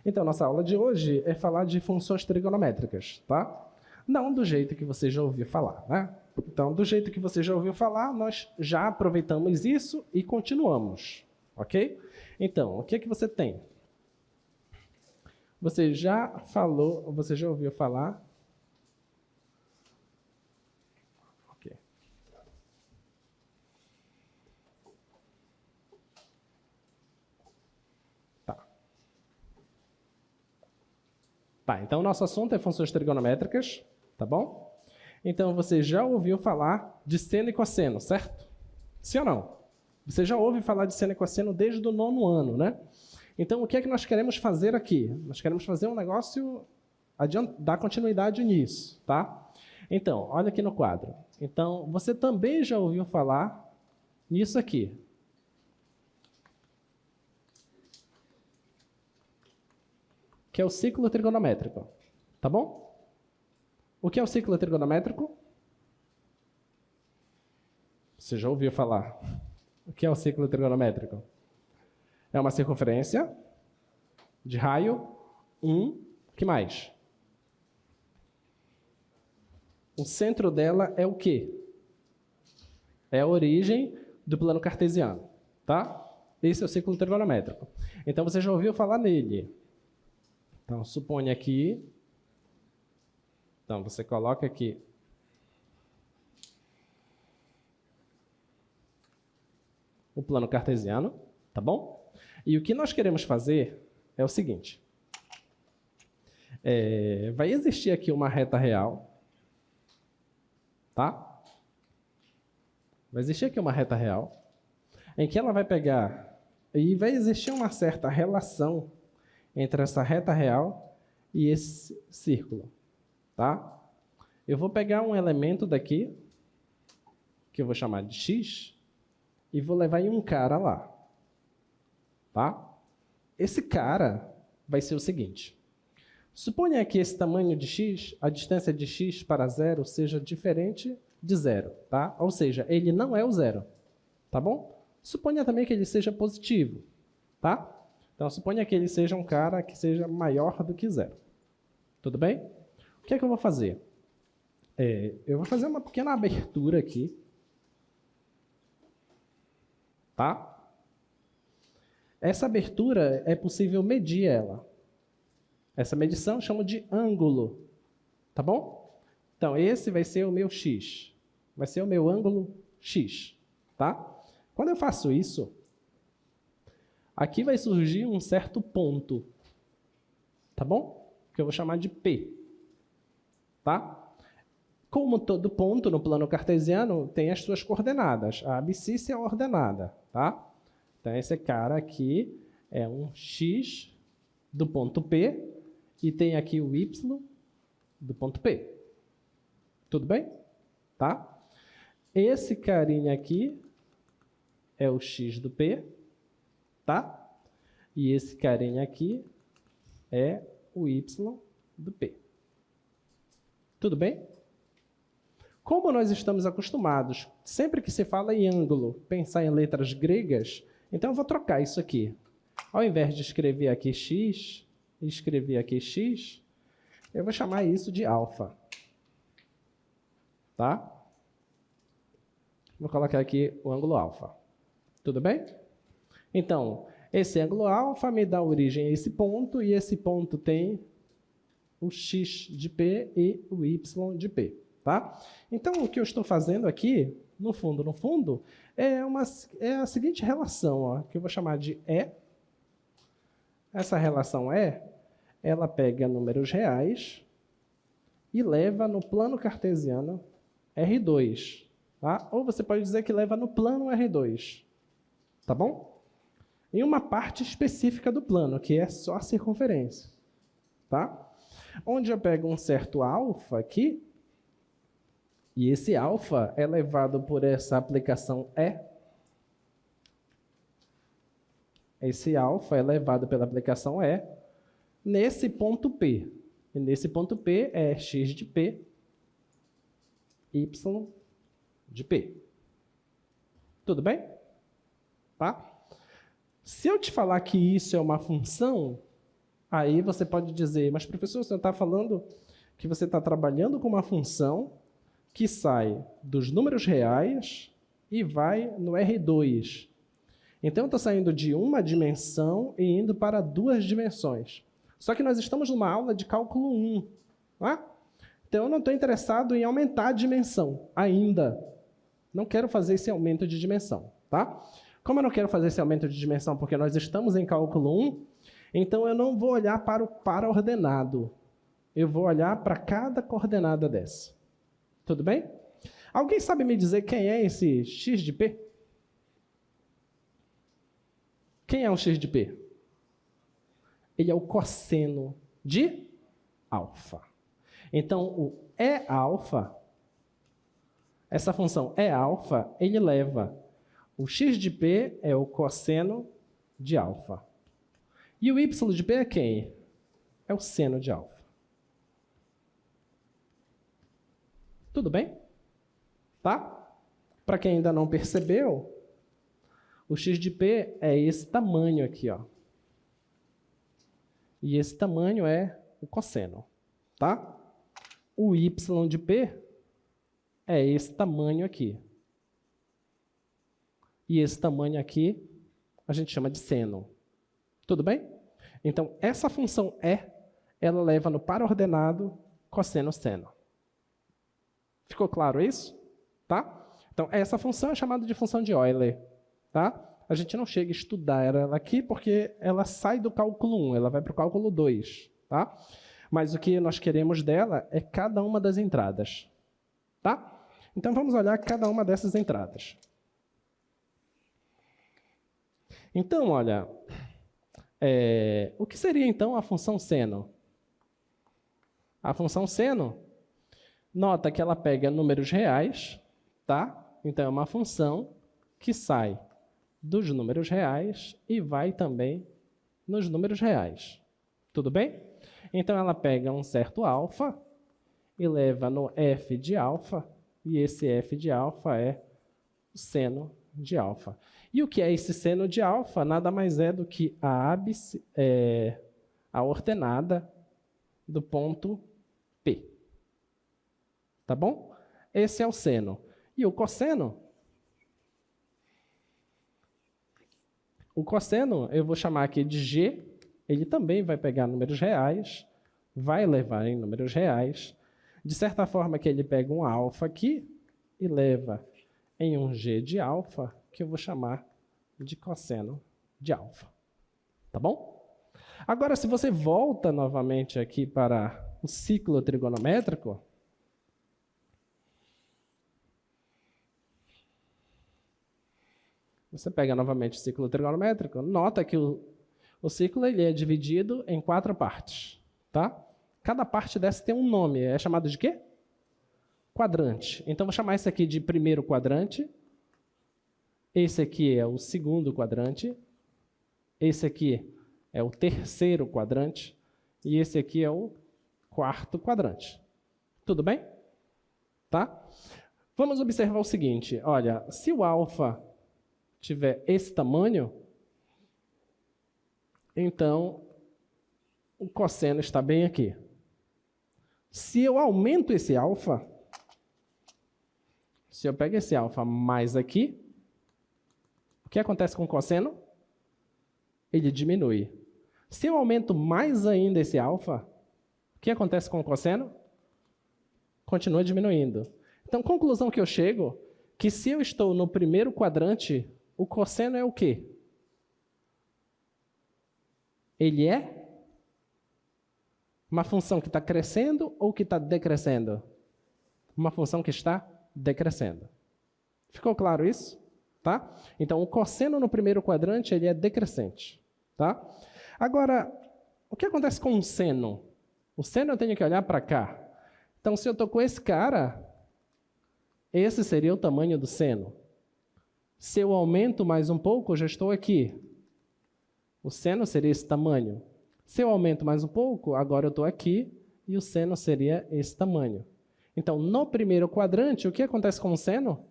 Então, nossa aula de hoje é falar de funções trigonométricas, tá? Não do jeito que você já ouviu falar, né? Então, do jeito que você já ouviu falar, nós já aproveitamos isso e continuamos, ok? Então, o que é que você tem? Você já falou, você já ouviu falar? Ok. Tá, então nosso assunto é funções trigonométricas, tá bom? Então você já ouviu falar de seno e cosseno, certo? Sim ou não? Você já ouve falar de seno e cosseno desde o 9º ano, né? Então o que é que nós queremos fazer aqui? Nós queremos fazer um negócio, dar continuidade nisso, tá? Então, olha aqui no quadro. Então, você também já ouviu falar nisso aqui. Que é o ciclo trigonométrico, tá bom? O que é o ciclo trigonométrico? Você já ouviu falar. O que é o ciclo trigonométrico? É uma circunferência de raio 1, o que mais? O centro dela é o quê? É a origem do plano cartesiano, tá? Esse é o ciclo trigonométrico. Então você já ouviu falar nele. Então, suponha aqui. Então, você coloca aqui. O plano cartesiano, tá bom? E o que nós queremos fazer é o seguinte. Vai existir aqui uma reta real. Tá? Vai existir aqui uma reta real. Em que ela vai pegar. E vai existir uma certa relação entre essa reta real e esse círculo, tá? Eu vou pegar um elemento daqui, que eu vou chamar de x, e vou levar em um cara lá, tá? Esse cara vai ser o seguinte. Suponha que esse tamanho de x, a distância de x para zero, seja diferente de zero, tá? Ou seja, ele não é o zero, tá bom? Suponha também que ele seja positivo, tá? Então, suponha que ele seja um cara que seja maior do que zero. Tudo bem? O que é que eu vou fazer? Eu vou fazer uma pequena abertura aqui. Tá? Essa abertura é possível medir ela. Essa medição eu chamo de ângulo. Tá bom? Então, esse vai ser o meu x. Vai ser o meu ângulo x. Tá? Quando eu faço isso, aqui vai surgir um certo ponto, tá bom? Que eu vou chamar de P, tá? Como todo ponto no plano cartesiano tem as suas coordenadas, a abscissa é ordenada, tá? Então esse cara aqui é um x do ponto P e tem aqui o y do ponto P. Tudo bem? Tá? Esse carinha aqui é o x do P, tá? E esse carinha aqui é o y do P. Tudo bem? Como nós estamos acostumados, sempre que se fala em ângulo, pensar em letras gregas, então eu vou trocar isso aqui. Ao invés de escrever aqui x, e escrever aqui x, eu vou chamar isso de alfa. Tá? Vou colocar aqui o ângulo alfa. Tudo bem? Então, esse ângulo alfa me dá origem a esse ponto, e esse ponto tem o x de P e o y de P. Tá? Então, o que eu estou fazendo aqui, no fundo, é a seguinte relação, ó, que eu vou chamar de E. Essa relação E, ela pega números reais e leva no plano cartesiano R2. Tá? Ou você pode dizer que leva no plano R2. Tá bom? Em uma parte específica do plano, que é só a circunferência. Tá? Onde eu pego um certo alfa aqui, e esse alfa é levado por essa aplicação E. Esse alfa é levado pela aplicação E nesse ponto P. E nesse ponto P é x de P, y de P. Tudo bem? Tá? Se eu te falar que isso é uma função, Aí você pode dizer, mas professor, você está falando que você está trabalhando com uma função que sai dos números reais e vai no R2. Então, eu estou saindo de uma dimensão e indo para duas dimensões. Só que nós estamos numa aula de cálculo 1. Tá? Então, eu não estou interessado em aumentar a dimensão ainda. Não quero fazer esse aumento de dimensão. Tá? Como eu não quero fazer esse aumento de dimensão porque nós estamos em cálculo 1, então eu não vou olhar para o para-ordenado. Eu vou olhar para cada coordenada dessa. Tudo bem? Alguém sabe me dizer quem é esse x de p? Quem é o x de p? Ele é o cosseno de alfa. Então, o E alfa, essa função E alfa, ele leva o x de p é o cosseno de alfa. E o y de p é quem? É o seno de alfa. Tudo bem? Tá? Para quem ainda não percebeu, o x de p é esse tamanho aqui, ó. E esse tamanho é o cosseno, tá? O y de p é esse tamanho aqui. E esse tamanho aqui a gente chama de seno. Tudo bem? Então, essa função E, ela leva no para-ordenado cosseno seno. Ficou claro isso? Tá? Então, essa função é chamada de função de Euler. Tá? A gente não chega a estudar ela aqui porque ela sai do cálculo 1, ela vai para o cálculo 2. Tá? Mas o que nós queremos dela é cada uma das entradas. Tá? Então, vamos olhar cada uma dessas entradas. Então, olha, o que seria então a função seno? A função seno, nota que ela pega números reais, tá? Então, é uma função que sai dos números reais e vai também nos números reais. Tudo bem? Então, ela pega um certo alfa e leva no f de alfa, e esse f de alfa é o seno de alfa. E o que é esse seno de alfa? Nada mais é do que a ordenada do ponto P. Tá bom? Esse é o seno. E o cosseno? O cosseno, eu vou chamar aqui de G. Ele também vai pegar números reais, vai levar em números reais, de certa forma que ele pega um alfa aqui e leva em um G de alfa, que eu vou chamar de cosseno de alfa. Tá bom? Agora, se você volta novamente aqui para o ciclo trigonométrico, você pega novamente o ciclo trigonométrico, nota que o ciclo ele é dividido em 4 partes. Tá? Cada parte dessa tem um nome, é chamado de quê? Quadrante. Então, vou chamar esse aqui de primeiro quadrante. Esse aqui é o segundo quadrante. Esse aqui é o terceiro quadrante. E esse aqui é o quarto quadrante. Tudo bem? Tá? Vamos observar o seguinte. Olha, se o alfa tiver esse tamanho, então o cosseno está bem aqui. Se eu aumento esse alfa, se eu pego esse alfa mais aqui, o que acontece com o cosseno? Ele diminui. Se eu aumento mais ainda esse alfa, o que acontece com o cosseno? Continua diminuindo. Então, conclusão que eu chego, que se eu estou no primeiro quadrante, o cosseno é o quê? Ele é uma função que está crescendo ou que está decrescendo? Uma função que está decrescendo. Ficou claro isso? Tá? Então, o cosseno no primeiro quadrante ele é decrescente. Tá? Agora, o que acontece com o seno? O seno eu tenho que olhar para cá. Então, se eu estou com esse cara, esse seria o tamanho do seno. Se eu aumento mais um pouco, eu já estou aqui. O seno seria esse tamanho. Se eu aumento mais um pouco, agora eu estou aqui e o seno seria esse tamanho. Então, no primeiro quadrante, o que acontece com o seno?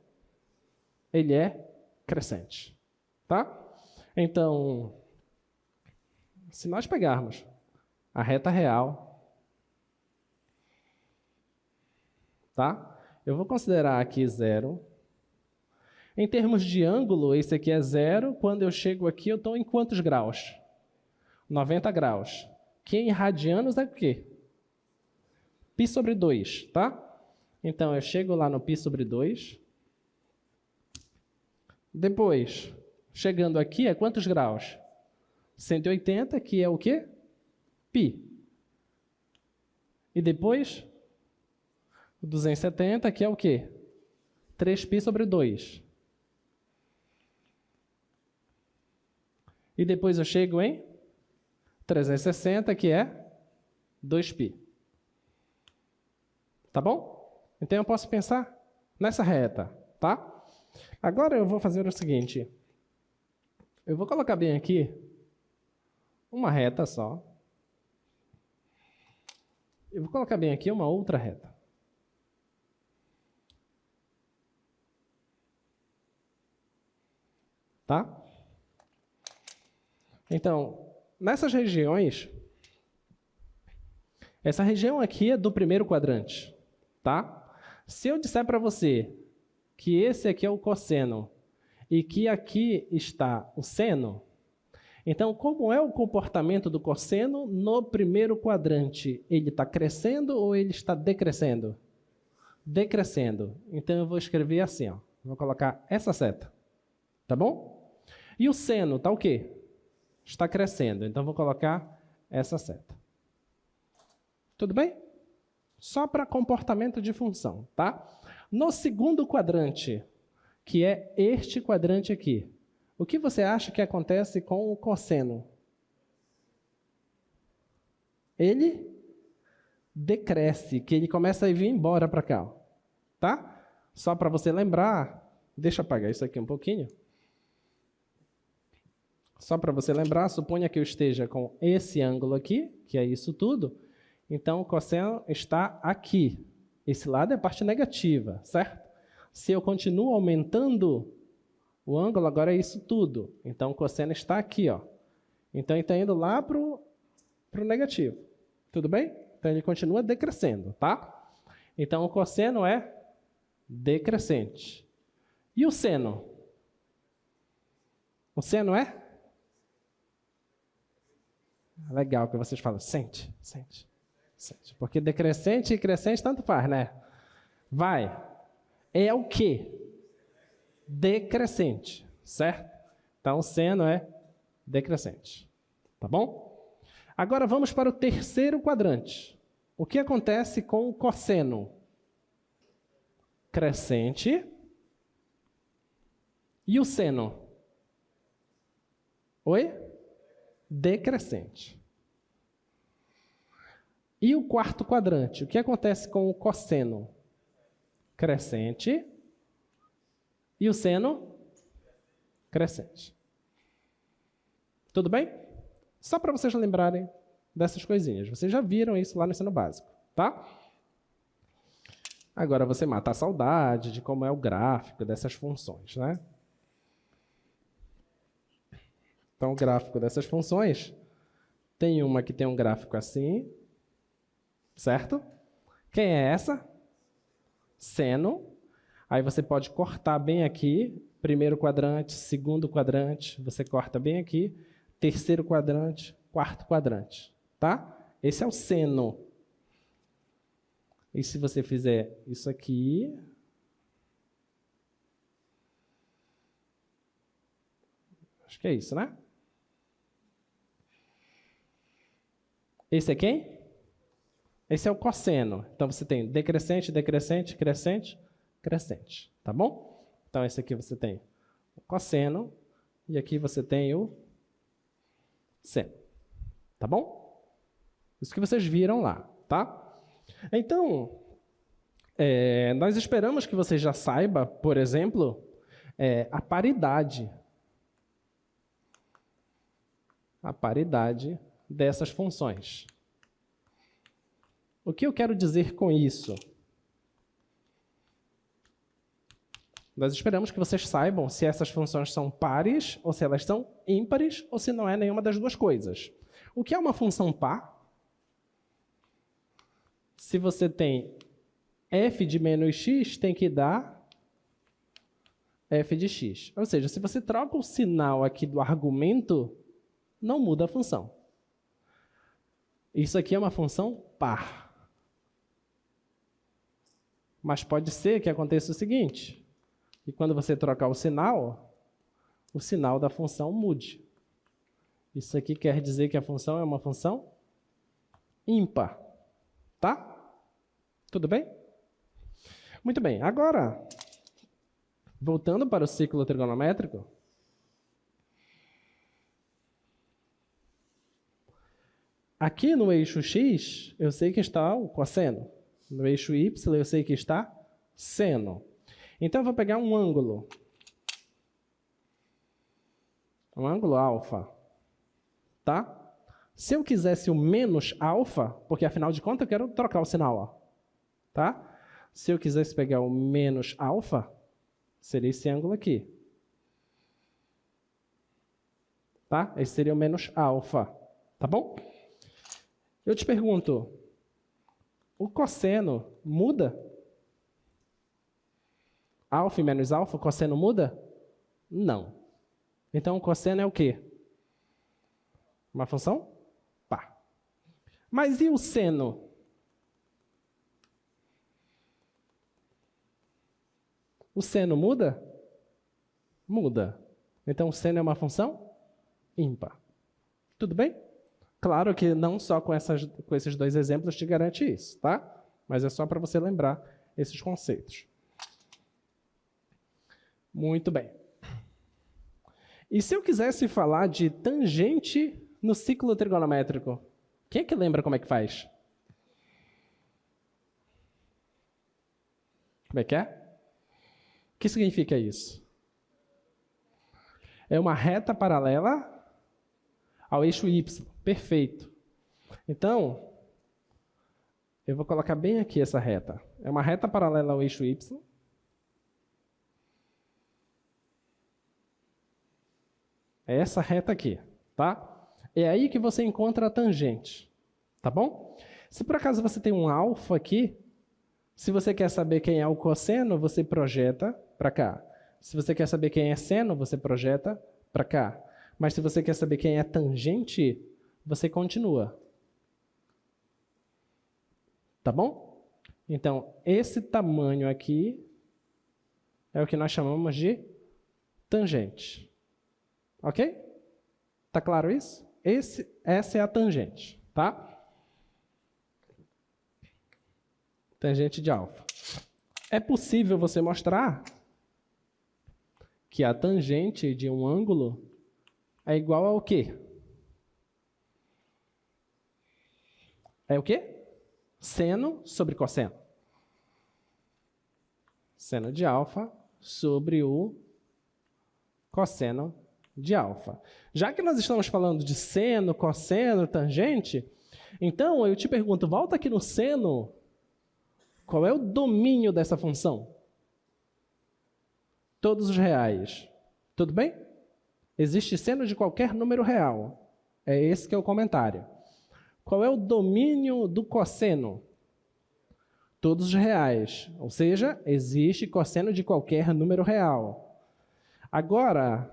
Ele é crescente. Tá? Então, se nós pegarmos a reta real, tá? Eu vou considerar aqui 0. Em termos de ângulo, esse aqui é 0. Quando eu chego aqui, eu estou em quantos graus? 90 graus. Que em radianos é o quê? Π sobre 2, tá? Então, eu chego lá no π sobre 2. Depois, chegando aqui, é quantos graus? 180, que é o quê? Π. E depois, 270, que é o quê? 3π sobre 2. E depois eu chego em 360, que é 2π. Tá bom? Então eu posso pensar nessa reta, tá? Agora eu vou fazer o seguinte. Eu vou colocar bem aqui uma reta só. Eu vou colocar bem aqui uma outra reta. Tá? Então, nessas regiões, essa região aqui é do primeiro quadrante, tá? Se eu disser para você que esse aqui é o cosseno e que aqui está o seno, então, como é o comportamento do cosseno no primeiro quadrante? Ele está crescendo ou ele está decrescendo? Decrescendo. Então, eu vou escrever assim, ó. Vou colocar essa seta, tá bom? E o seno está o quê? Está crescendo. Então, vou colocar essa seta. Tudo bem? Só para comportamento de função, tá? No segundo quadrante, que é este quadrante aqui, o que você acha que acontece com o cosseno? Ele decresce, que ele começa a vir embora para cá, tá? Só para você lembrar, deixa eu apagar isso aqui um pouquinho. Só para você lembrar, suponha que eu esteja com esse ângulo aqui, que é isso tudo. Então, o cosseno está aqui. Esse lado é a parte negativa, certo? Se eu continuo aumentando o ângulo, agora é isso tudo. Então, o cosseno está aqui, ó. Então, ele está indo lá para o negativo. Tudo bem? Então, ele continua decrescendo, tá? Então, o cosseno é decrescente. E o seno? O seno é? Legal que vocês falam, sente. Porque decrescente e crescente tanto faz, né? Vai. É o quê? Decrescente, certo? Então, o seno é decrescente. Tá bom? Agora, vamos para o terceiro quadrante. O que acontece com o cosseno? Crescente. E o seno? Oi? Decrescente. E o quarto quadrante? O que acontece com o cosseno? Crescente. E o seno? Crescente. Tudo bem? Só para vocês lembrarem dessas coisinhas. Vocês já viram isso lá no ensino básico, tá? Agora você mata a saudade de como é o gráfico dessas funções, né? Então, o gráfico dessas funções, tem uma que tem um gráfico assim, certo? Quem é essa? Seno. Aí você pode cortar bem aqui, primeiro quadrante, segundo quadrante, você corta bem aqui, terceiro quadrante, quarto quadrante, tá? Esse é o seno. E se você fizer isso aqui, acho que é isso, né? Esse é quem? Esse é o cosseno. Então, você tem decrescente, decrescente, crescente, crescente. Tá bom? Então, esse aqui você tem o cosseno e aqui você tem o seno. Tá bom? Isso que vocês viram lá, tá? Então, nós esperamos que você já saiba, por exemplo, a paridade. A paridade dessas funções. O que eu quero dizer com isso? Nós esperamos que vocês saibam se essas funções são pares, ou se elas são ímpares, ou se não é nenhuma das duas coisas. O que é uma função par? Se você tem f de menos x, tem que dar f de x. Ou seja, se você troca o sinal aqui do argumento, não muda a função. Isso aqui é uma função par. Mas pode ser que aconteça o seguinte, que quando você trocar o sinal da função mude. Isso aqui quer dizer que a função é uma função ímpar. Tá? Tudo bem? Muito bem. Agora, voltando para o ciclo trigonométrico, aqui no eixo x, eu sei que está o cosseno. No eixo y, eu sei que está seno. Então, eu vou pegar um ângulo. Um ângulo alfa. Tá? Se eu quisesse o menos alfa, porque afinal de contas eu quero trocar o sinal, ó. Tá? Se eu quisesse pegar o menos alfa, seria esse ângulo aqui. Tá? Esse seria o menos alfa. Tá bom? Eu te pergunto, o cosseno muda? Alfa e menos alfa, o cosseno muda? Não. Então, o cosseno é o quê? Uma função par. Mas e o seno? O seno muda? Muda. Então, o seno é uma função ímpar. Tudo bem? Claro que não só com esses dois exemplos te garante isso, tá? Mas é só para você lembrar esses conceitos. Muito bem. E se eu quisesse falar de tangente no ciclo trigonométrico? Quem é que lembra como é que faz? Como é que é? O que significa isso? É uma reta paralela ao eixo y. Perfeito. Então, eu vou colocar bem aqui essa reta. É uma reta paralela ao eixo y. É essa reta aqui, tá? É aí que você encontra a tangente, tá bom? Se por acaso você tem um alfa aqui, se você quer saber quem é o cosseno, você projeta para cá. Se você quer saber quem é seno, você projeta para cá. Mas se você quer saber quem é tangente, você continua. Tá bom? Então, esse tamanho aqui é o que nós chamamos de tangente. Ok? Tá claro isso? Essa é a tangente, tá? Tangente de alfa. É possível você mostrar que a tangente de um ângulo é igual ao quê? É o quê? Seno sobre cosseno. Seno de alfa sobre o cosseno de alfa. Já que nós estamos falando de seno, cosseno, tangente, então eu te pergunto, volta aqui no seno, qual é o domínio dessa função? Todos os reais. Tudo bem? Existe seno de qualquer número real. É esse que é o comentário. Qual é o domínio do cosseno? Todos os reais. Ou seja, existe cosseno de qualquer número real. Agora,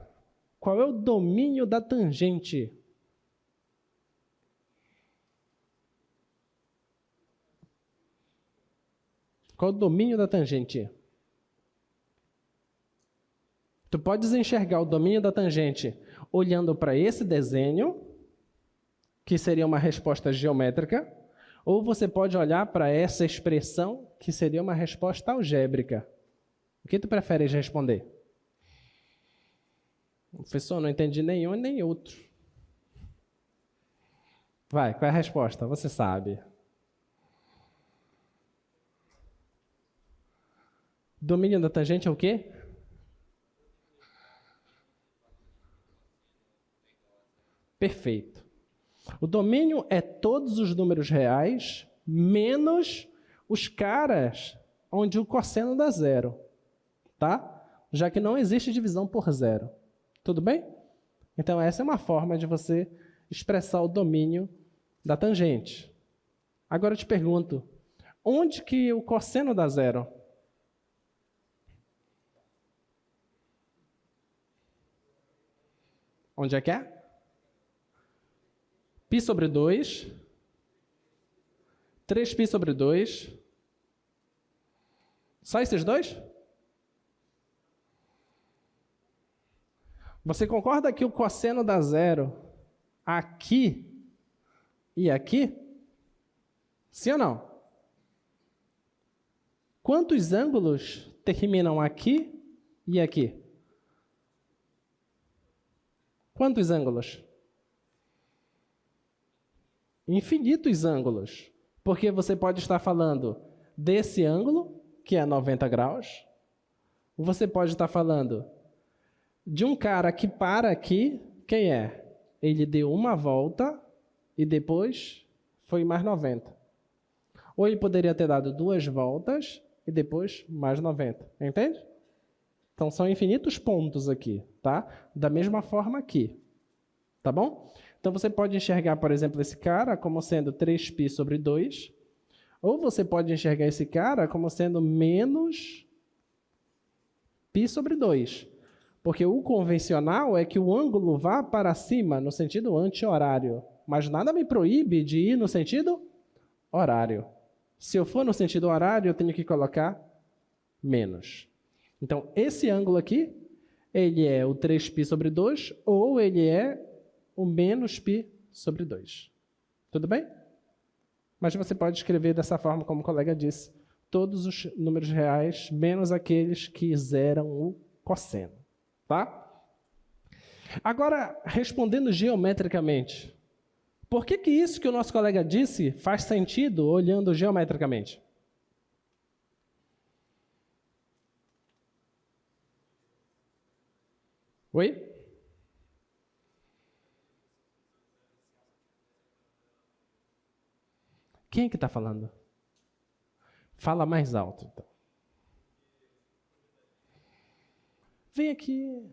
qual é o domínio da tangente? Qual é o domínio da tangente? Tu podes enxergar o domínio da tangente olhando para esse desenho, que seria uma resposta geométrica, ou você pode olhar para essa expressão, que seria uma resposta algébrica. O que tu preferes responder? Professor, não entendi nenhum e nem outro. Vai, qual é a resposta? Você sabe. Domínio da tangente é o quê? Perfeito. O domínio é todos os números reais, menos os caras onde o cosseno dá zero. Tá? Já que não existe divisão por zero. Tudo bem? Então, essa é uma forma de você expressar o domínio da tangente. Agora eu te pergunto, Onde que o cosseno dá zero? Onde é que é? Π sobre 2. 3π sobre 2. Só esses dois? Você concorda que o cosseno dá zero aqui e aqui? Sim ou não? Quantos ângulos terminam aqui e aqui? Quantos ângulos? Infinitos ângulos. Porque você pode estar falando desse ângulo, que é 90 graus. Você pode estar falando de um cara que para aqui. Quem é? Ele deu uma volta e depois foi mais 90. Ou ele poderia ter dado 2 voltas e depois mais 90. Entende? Então são infinitos pontos aqui, tá? Da mesma forma aqui. Tá bom? Então você pode enxergar, por exemplo, esse cara como sendo 3π sobre 2. Ou você pode enxergar esse cara como sendo menos π sobre 2. Porque o convencional é que o ângulo vá para cima no sentido anti-horário. Mas nada me proíbe de ir no sentido horário. Se eu for no sentido horário, eu tenho que colocar menos. Então, esse ângulo aqui, ele é o 3π sobre 2 ou ele é o menos π sobre 2. Tudo bem? Mas você pode escrever dessa forma, como o colega disse, todos os números reais, menos aqueles que zeram o cosseno. Tá? Agora, respondendo geometricamente, por que isso que o nosso colega disse faz sentido olhando geometricamente? Oi? Quem é que está falando? Fala mais alto, então. Vem aqui.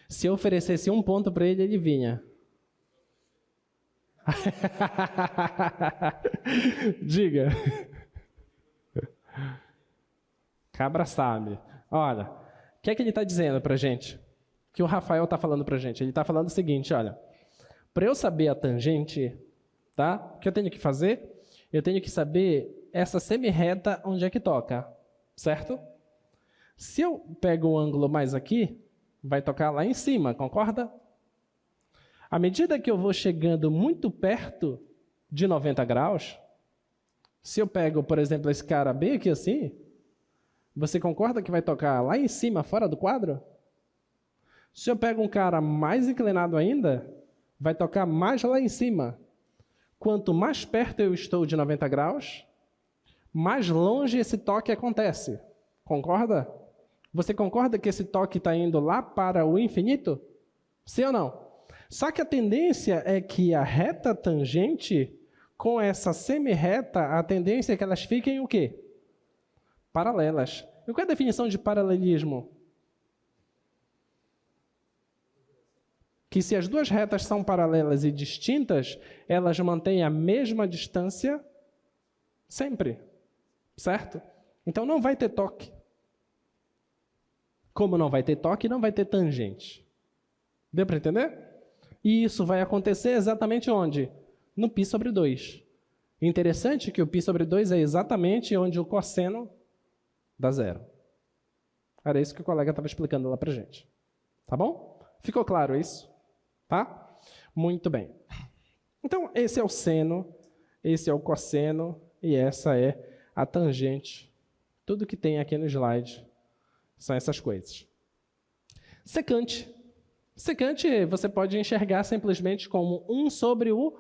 Se eu oferecesse 1 ponto para ele, ele vinha. Diga. Cabra sabe. Olha, o que é que ele está dizendo para a gente? O que o Rafael está falando para a gente? Ele está falando o seguinte, olha. Para eu saber a tangente, tá? O que eu tenho que fazer? Eu tenho que saber essa semirreta onde é que toca, certo? Se eu pego o ângulo mais aqui, vai tocar lá em cima, concorda? À medida que eu vou chegando muito perto de 90 graus, se eu pego, por exemplo, esse cara bem aqui assim, você concorda que vai tocar lá em cima, fora do quadro? Se eu pego um cara mais inclinado ainda, vai tocar mais lá em cima. Quanto mais perto eu estou de 90 graus, mais longe esse toque acontece. Concorda? Você concorda que esse toque está indo lá para o infinito? Sim ou não? Só que a tendência é que a reta tangente, com essa semirreta, a tendência é que elas fiquem o quê? Paralelas. E qual é a definição de paralelismo? Que se as duas retas são paralelas e distintas, elas mantêm a mesma distância sempre. Certo? Então não vai ter toque. Como não vai ter toque, não vai ter tangente. Deu para entender? E isso vai acontecer exatamente onde? No π sobre 2. Interessante que o π sobre 2 é exatamente onde o cosseno dá zero. Era isso que o colega estava explicando lá para a gente. Tá bom? Ficou claro isso? Tá? Muito bem. Então, esse é o seno, esse é o cosseno e essa é a tangente. Tudo que tem aqui no slide são essas coisas. Secante. Secante você pode enxergar simplesmente como 1 sobre o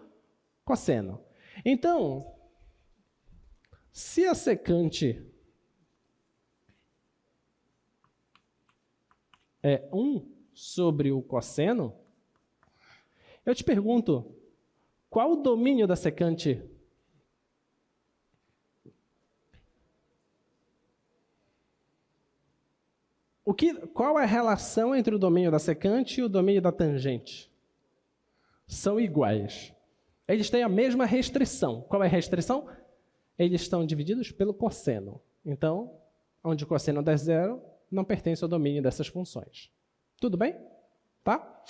cosseno. Então, se a secante é 1 sobre o cosseno, eu te pergunto, qual o domínio da secante? Qual é a relação entre o domínio da secante e o domínio da tangente? São iguais. Eles têm a mesma restrição. Qual é a restrição? Eles estão divididos pelo cosseno. Então, onde o cosseno der zero, não pertence ao domínio dessas funções. Tudo bem? Tá?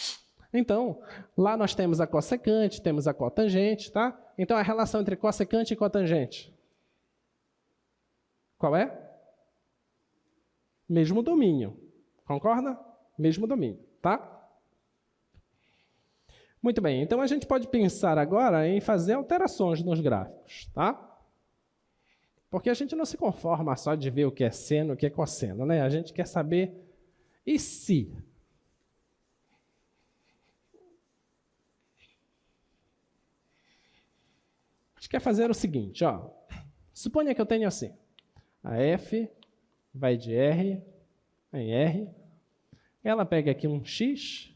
Então, lá nós temos a cossecante, temos a cotangente, tá? Então, a relação entre cossecante e cotangente. Qual é? Mesmo domínio. Concorda? Mesmo domínio, tá? Muito bem, então a gente pode pensar agora em fazer alterações nos gráficos, tá? Porque a gente não se conforma só de ver o que é seno e o que é cosseno, né? A gente quer saber, e se? A gente quer fazer o seguinte, ó. Suponha que eu tenho assim, a f vai de R em R, ela pega aqui um x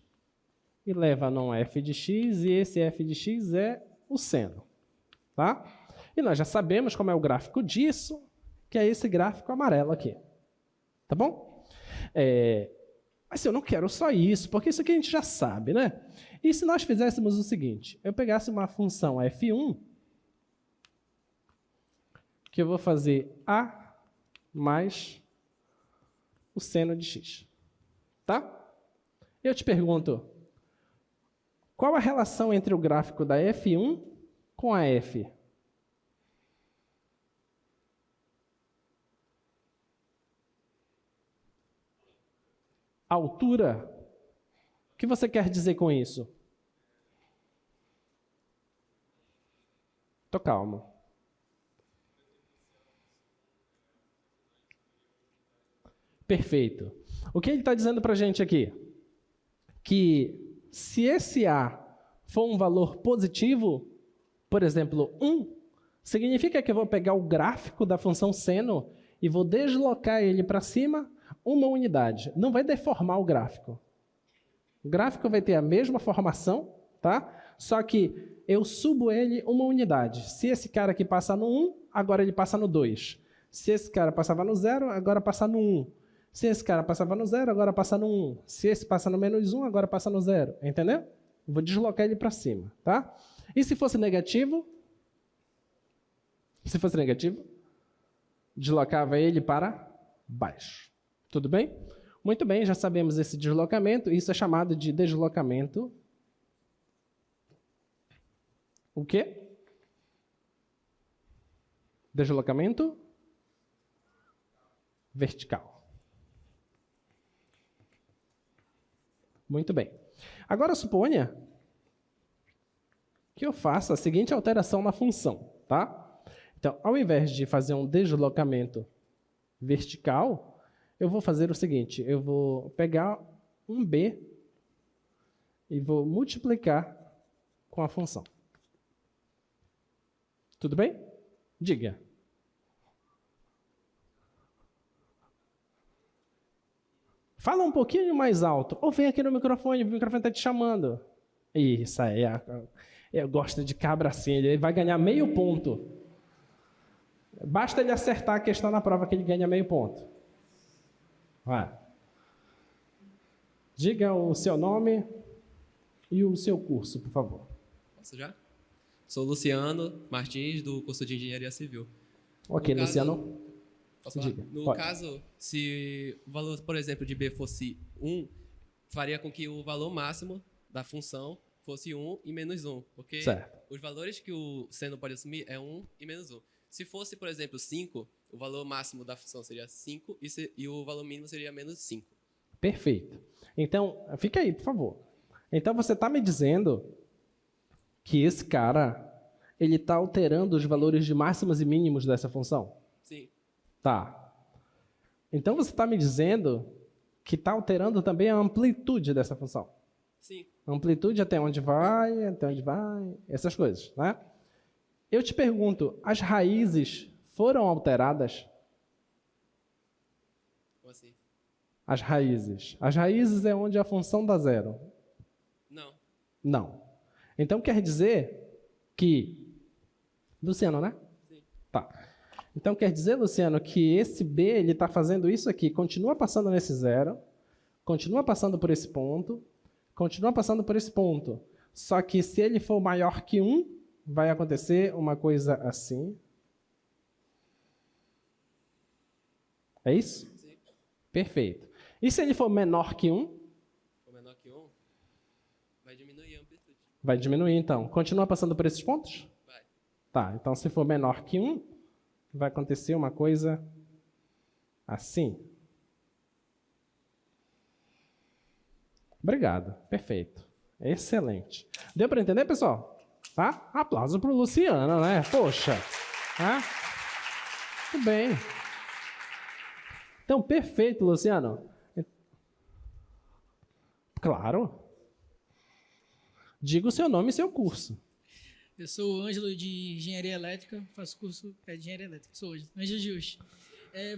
e leva num f de x, e esse f de x é o seno, tá? E nós já sabemos como é o gráfico disso, que é esse gráfico amarelo aqui, tá bom? Mas eu não quero só isso, porque isso aqui a gente já sabe, né? E se nós fizéssemos o seguinte, eu pegasse uma função f1, que eu vou fazer a mais o seno de x, tá? Eu te pergunto, qual a relação entre o gráfico da f1 com a f? Altura? O que você quer dizer com isso? Tô calmo. Perfeito. O que ele está dizendo para a gente aqui? Que se esse A for um valor positivo, por exemplo, 1, significa que eu vou pegar o gráfico da função seno e vou deslocar ele para cima uma unidade. Não vai deformar o gráfico. O gráfico vai ter a mesma formação, tá? Só que eu subo ele uma unidade. Se esse cara aqui passa no 1, agora ele passa no 2. Se esse cara passava no 0, agora passa no 1. Se esse cara passava no 0, agora passa no 1. Se esse passa no menos 1, agora passa no 0. Entendeu? Vou deslocar ele para cima, tá? E se fosse negativo? Se fosse negativo, deslocava ele para baixo. Tudo bem? Muito bem, já sabemos esse deslocamento. Isso é chamado de deslocamento. O quê? Deslocamento vertical. Muito bem. Agora suponha que eu faça a seguinte alteração na função, tá? Então, ao invés de fazer um deslocamento vertical, eu vou fazer o seguinte, eu vou pegar um b e vou multiplicar com a função. Tudo bem? Diga. Fala um pouquinho mais alto. Ou vem aqui no microfone, o microfone está te chamando. Isso aí, eu gosto de cabra assim, ele vai ganhar meio ponto. Basta ele acertar a questão na prova que ele ganha meio ponto. Vai. Diga o seu nome e o seu curso, por favor. Posso já? Sou Luciano Martins, do curso de Engenharia Civil. Ok, Luciano. Diga. No caso, se o valor, por exemplo, de B fosse 1, faria com que o valor máximo da função fosse 1 e menos 1. Porque os valores que o seno pode assumir é 1 e menos 1. Se fosse, por exemplo, 5, o valor máximo da função seria 5 e o valor mínimo seria menos 5. Perfeito. Então, fica aí, por favor. Então, você está me dizendo que esse cara, ele está alterando os valores de máximos e mínimos dessa função? Sim. Tá. Então, você está me dizendo que está alterando também a amplitude dessa função? Sim. Amplitude até onde vai, essas coisas, né? Eu te pergunto, as raízes foram alteradas? Como assim? As raízes. As raízes é onde a função dá zero. Não. Não. Então, quer dizer que... Luciano, né? Sim. Tá. Então, quer dizer, Luciano, que esse B, ele está fazendo isso aqui, continua passando nesse zero, continua passando por esse ponto, continua passando por esse ponto. Só que se ele for maior que 1, vai acontecer uma coisa assim. É isso? Sim. Perfeito. E se ele for menor que 1? For menor que 1, vai diminuir a amplitude. Vai diminuir, então. Continua passando por esses pontos? Vai. Tá, então se for menor que 1, vai acontecer uma coisa assim. Obrigado. Perfeito. Excelente. Deu para entender, pessoal? Tá? Aplauso para o Luciano, né? Poxa. Tá? Muito bem. Então, perfeito, Luciano. Claro. Diga o seu nome e seu curso. Eu sou o Ângelo de Engenharia Elétrica, faço curso de Engenharia Elétrica, sou hoje, Ângelo Jus.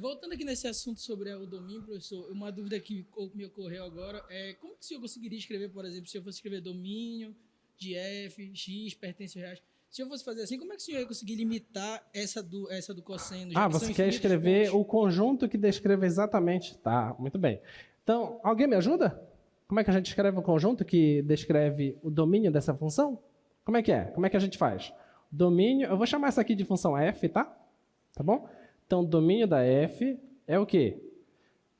Voltando aqui nesse assunto sobre o domínio, professor, uma dúvida que me ocorreu agora é como que o senhor conseguiria escrever, por exemplo, se eu fosse escrever domínio de f, x, pertence ao reais, se eu fosse fazer assim, como é que o senhor ia conseguir limitar essa do cosseno? Você quer escrever o conjunto que descreva exatamente? Tá, muito bem. Então, alguém me ajuda? Como é que a gente escreve o conjunto que descreve o domínio dessa função? Como é que é? Como é que a gente faz? Domínio, eu vou chamar essa aqui de função f, tá? Tá bom? Então, domínio da f é o quê?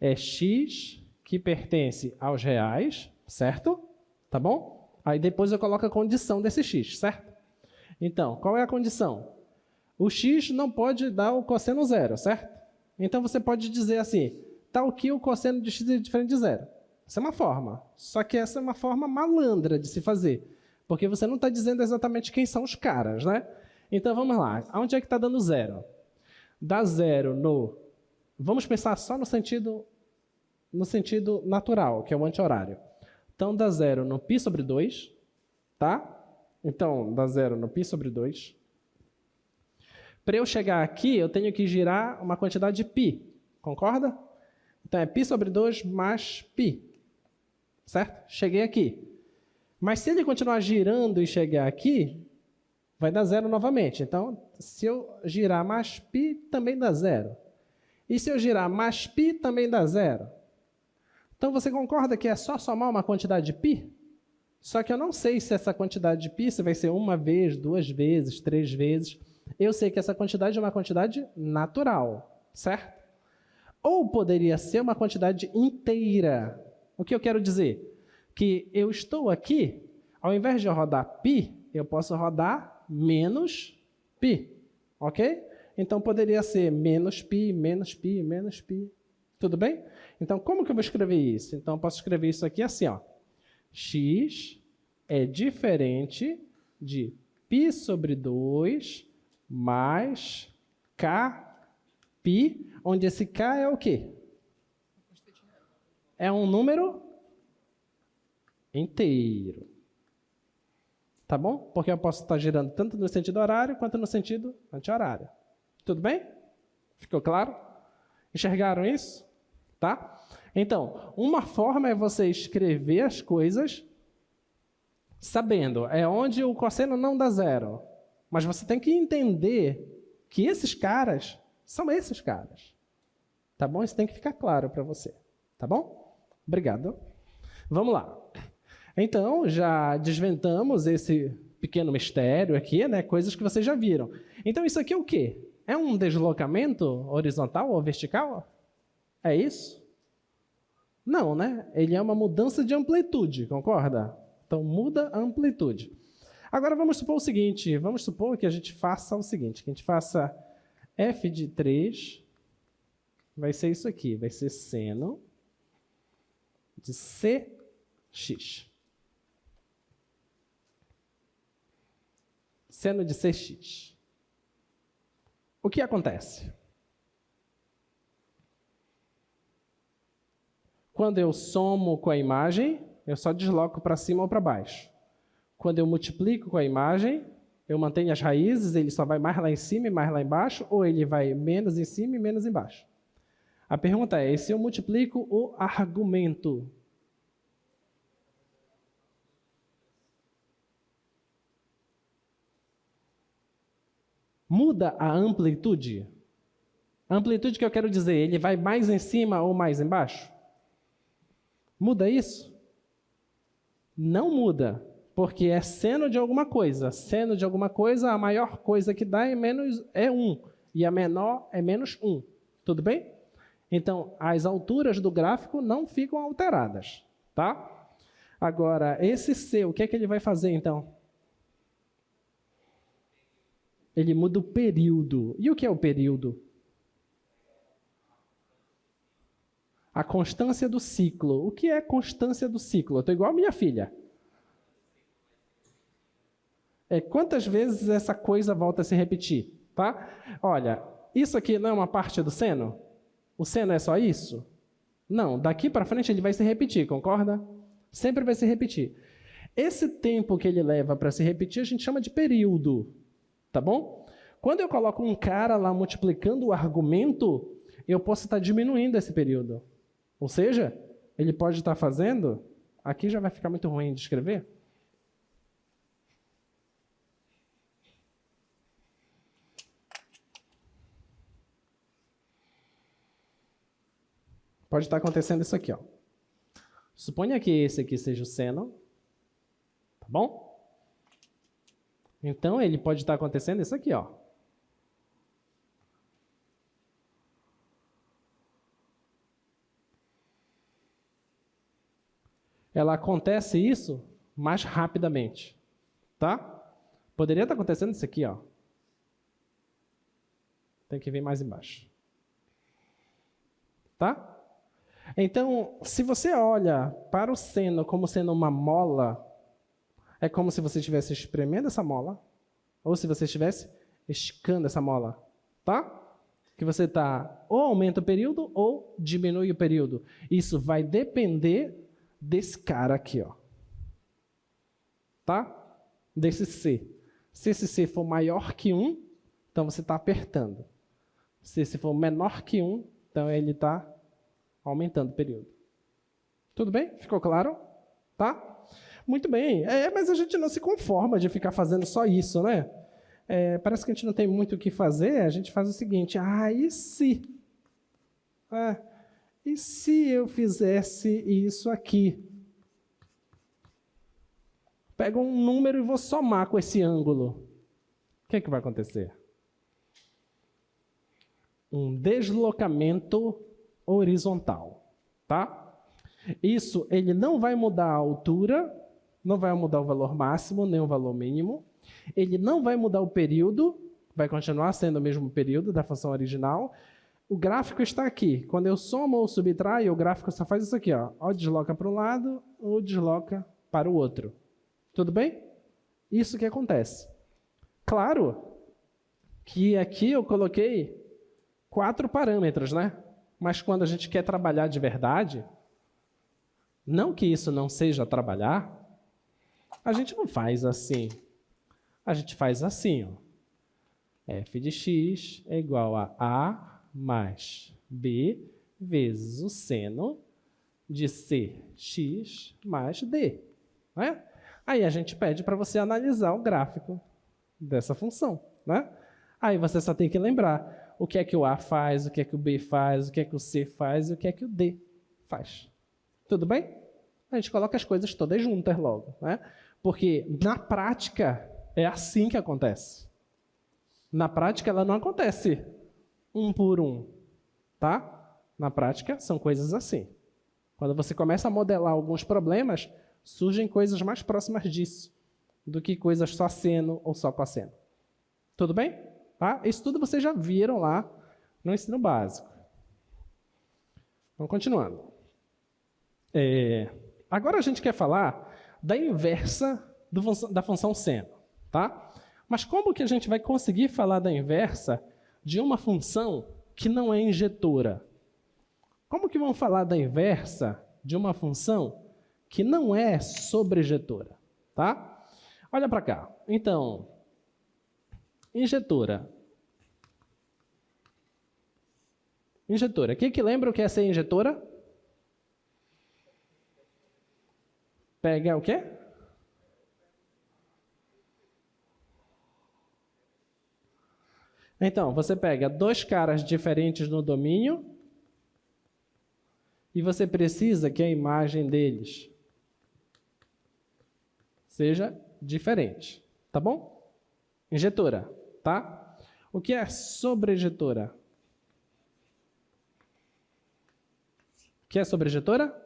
É x que pertence aos reais, certo? Tá bom? Aí depois eu coloco a condição desse x, certo? Então, qual é a condição? O x não pode dar o cosseno zero, certo? Então, você pode dizer assim, tal que o cosseno de x é diferente de zero. Essa é uma forma. Só que essa é uma forma malandra de se fazer. Porque você não está dizendo exatamente quem são os caras, né? Então, vamos lá. Onde é que está dando zero? Dá zero no... Vamos pensar só no sentido natural, que é o anti-horário. Então, dá zero no π sobre 2, tá? Então, dá zero no π sobre 2. Para eu chegar aqui, eu tenho que girar uma quantidade de π. Concorda? Então, é π sobre 2 mais π. Certo? Cheguei aqui. Mas se ele continuar girando e chegar aqui, vai dar zero novamente. Então, se eu girar mais π, também dá zero. E se eu girar mais π, também dá zero. Então, você concorda que é só somar uma quantidade de π? Só que eu não sei se essa quantidade de π se vai ser uma vez, duas vezes, três vezes. Eu sei que essa quantidade é uma quantidade natural, certo? Ou poderia ser uma quantidade inteira. O que eu quero dizer? Que eu estou aqui, ao invés de eu rodar π, eu posso rodar menos π, ok? Então, poderia ser menos π, menos π, menos π. Tudo bem? Então, como que eu vou escrever isso? Então, eu posso escrever isso aqui assim, ó. X é diferente de π sobre 2 mais kπ, onde esse k é o quê? É um número inteiro. Tá bom? Porque eu posso estar girando tanto no sentido horário quanto no sentido anti-horário. Tudo bem? Ficou claro? Enxergaram isso? Tá? Então, uma forma é você escrever as coisas sabendo, é onde o cosseno não dá zero. Mas você tem que entender que esses caras são esses caras. Tá bom? Isso tem que ficar claro para você. Tá bom? Obrigado. Vamos lá. Então, já desvendamos esse pequeno mistério aqui, né? Coisas que vocês já viram. Então, isso aqui é o quê? É um deslocamento horizontal ou vertical? É isso? Não, né? Ele é uma mudança de amplitude, concorda? Então, muda a amplitude. Agora, vamos supor o seguinte. Vamos supor que a gente faça o seguinte. Que a gente faça f de 3. Vai ser isso aqui. Vai ser seno de cx. Seno de cx. O que acontece? Quando eu somo com a imagem, eu só desloco para cima ou para baixo. Quando eu multiplico com a imagem, eu mantenho as raízes, ele só vai mais lá em cima e mais lá embaixo, ou ele vai menos em cima e menos embaixo? A pergunta é, e se eu multiplico o argumento? Muda a amplitude? A amplitude que eu quero dizer, ele vai mais em cima ou mais embaixo? Muda isso? Não muda. Porque é seno de alguma coisa. Seno de alguma coisa, a maior coisa que dá é 1. E a menor é menos 1. Tudo bem? Então, as alturas do gráfico não ficam alteradas. Tá? Agora, esse C, o que é que ele vai fazer, então? Ele muda o período. E o que é o período? A constância do ciclo. O que é constância do ciclo? Eu estou igual a minha filha. Quantas vezes essa coisa volta a se repetir? Tá? Olha, isso aqui não é uma parte do seno? O seno é só isso? Não, daqui para frente ele vai se repetir, concorda? Sempre vai se repetir. Esse tempo que ele leva para se repetir, a gente chama de período. Tá bom? Quando eu coloco um cara lá multiplicando o argumento, eu posso estar diminuindo esse período. Ou seja, ele pode estar fazendo... Aqui já vai ficar muito ruim de escrever. Pode estar acontecendo isso aqui, ó. Suponha que esse aqui seja o seno. Tá bom? Então, ele pode estar acontecendo isso aqui, ó. Ela acontece isso mais rapidamente, tá? Poderia estar acontecendo isso aqui, ó. Tem que vir mais embaixo. Tá? Então, se você olha para o seno como sendo uma mola, é como se você estivesse espremendo essa mola, ou se você estivesse esticando essa mola, tá? Que você está ou aumenta o período ou diminui o período. Isso vai depender desse cara aqui, ó. Tá? Desse C. Se esse C for maior que 1, então você está apertando. Se esse for menor que 1, então ele está aumentando o período. Tudo bem? Ficou claro? Tá? Muito bem. Mas a gente não se conforma de ficar fazendo só isso, né? Parece que a gente não tem muito o que fazer, a gente faz o seguinte, e se? E se eu fizesse isso aqui? Pego um número e vou somar com esse ângulo. O que vai acontecer? Um deslocamento horizontal, tá? Isso, ele não vai mudar a altura, não vai mudar o valor máximo, nem o valor mínimo. Ele não vai mudar o período, vai continuar sendo o mesmo período da função original. O gráfico está aqui. Quando eu somo ou subtraio, o gráfico só faz isso aqui, ó. Ou desloca para um lado, ou desloca para o outro. Tudo bem? Isso que acontece. Claro que aqui eu coloquei 4 parâmetros, né? Mas quando a gente quer trabalhar de verdade, não que isso não seja trabalhar, a gente não faz assim. A gente faz assim, ó. F de x é igual a mais b vezes o seno de cx mais d. Né? Aí a gente pede para você analisar o gráfico dessa função. Né? Aí você só tem que lembrar o que é que o a faz, o que é que o b faz, o que é que o c faz e o que é que o d faz. Tudo bem? A gente coloca as coisas todas juntas logo. Né? Porque na prática é assim que acontece. Na prática ela não acontece 1 por 1. Tá? Na prática são coisas assim. Quando você começa a modelar alguns problemas, surgem coisas mais próximas disso do que coisas só seno ou só cosseno. Tudo bem? Tá? Isso tudo vocês já viram lá no ensino básico. Vamos continuando. Agora a gente quer falar da inversa da função seno. Tá? Mas como que a gente vai conseguir falar da inversa de uma função que não é injetora? Como que vamos falar da inversa de uma função que não é sobrejetora? Tá? Olha para cá. Então, injetora. Injetora. Quem que lembra o que é ser injetora? Pega o quê? Então, você pega 2 caras diferentes no domínio e você precisa que a imagem deles seja diferente, tá bom? Injetora, tá? O que é sobreinjetora? O que é sobreinjetora?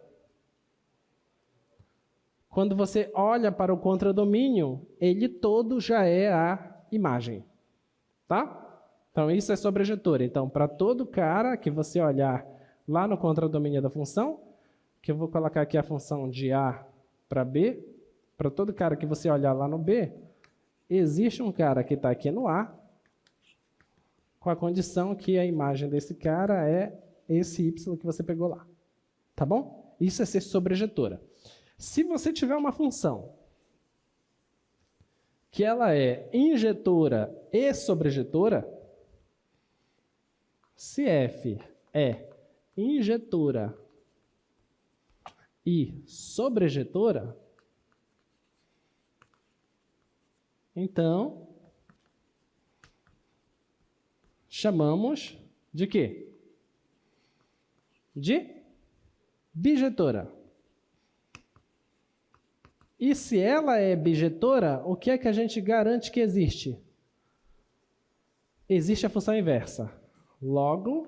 Quando você olha para o contradomínio, ele todo já é a imagem, tá? Então, isso é sobreinjetora. Então, para todo cara que você olhar lá no contradomínio da função, que eu vou colocar aqui a função de A para B, para todo cara que você olhar lá no B, existe um cara que está aqui no A, com a condição que a imagem desse cara é esse Y que você pegou lá. Tá bom? Isso é ser sobreinjetora. Se você tiver uma função que ela é injetora e sobreinjetora, se f é injetora e sobreinjetora, então chamamos de quê? De bijetora. E se ela é bijetora, o que é que a gente garante que existe? Existe a função inversa. Logo,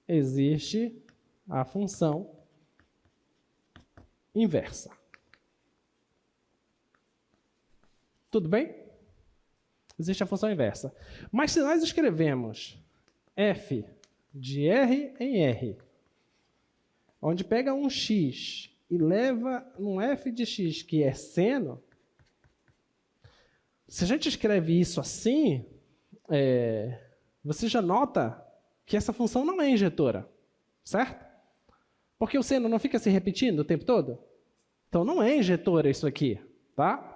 existe a função inversa. Tudo bem? Existe a função inversa. Mas se nós escrevemos f de R em R, onde pega um x e leva um f de x que é seno, se a gente escreve isso assim, você já nota que essa função não é injetora, certo? Porque o seno não fica se repetindo o tempo todo? Então não é injetora isso aqui, tá?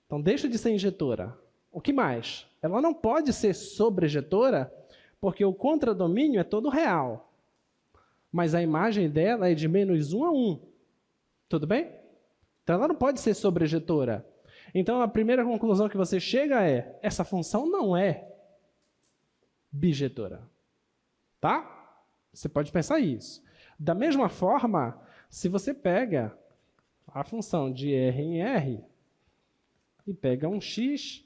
Então deixa de ser injetora. O que mais? Ela não pode ser sobreinjetora porque o contradomínio é todo real. Mas a imagem dela é de -1 a 1. Tudo bem? Então ela não pode ser sobreinjetora. Então a primeira conclusão que você chega é: essa função não é bijetora. Tá? Você pode pensar isso. Da mesma forma, se você pega a função de R em R e pega um x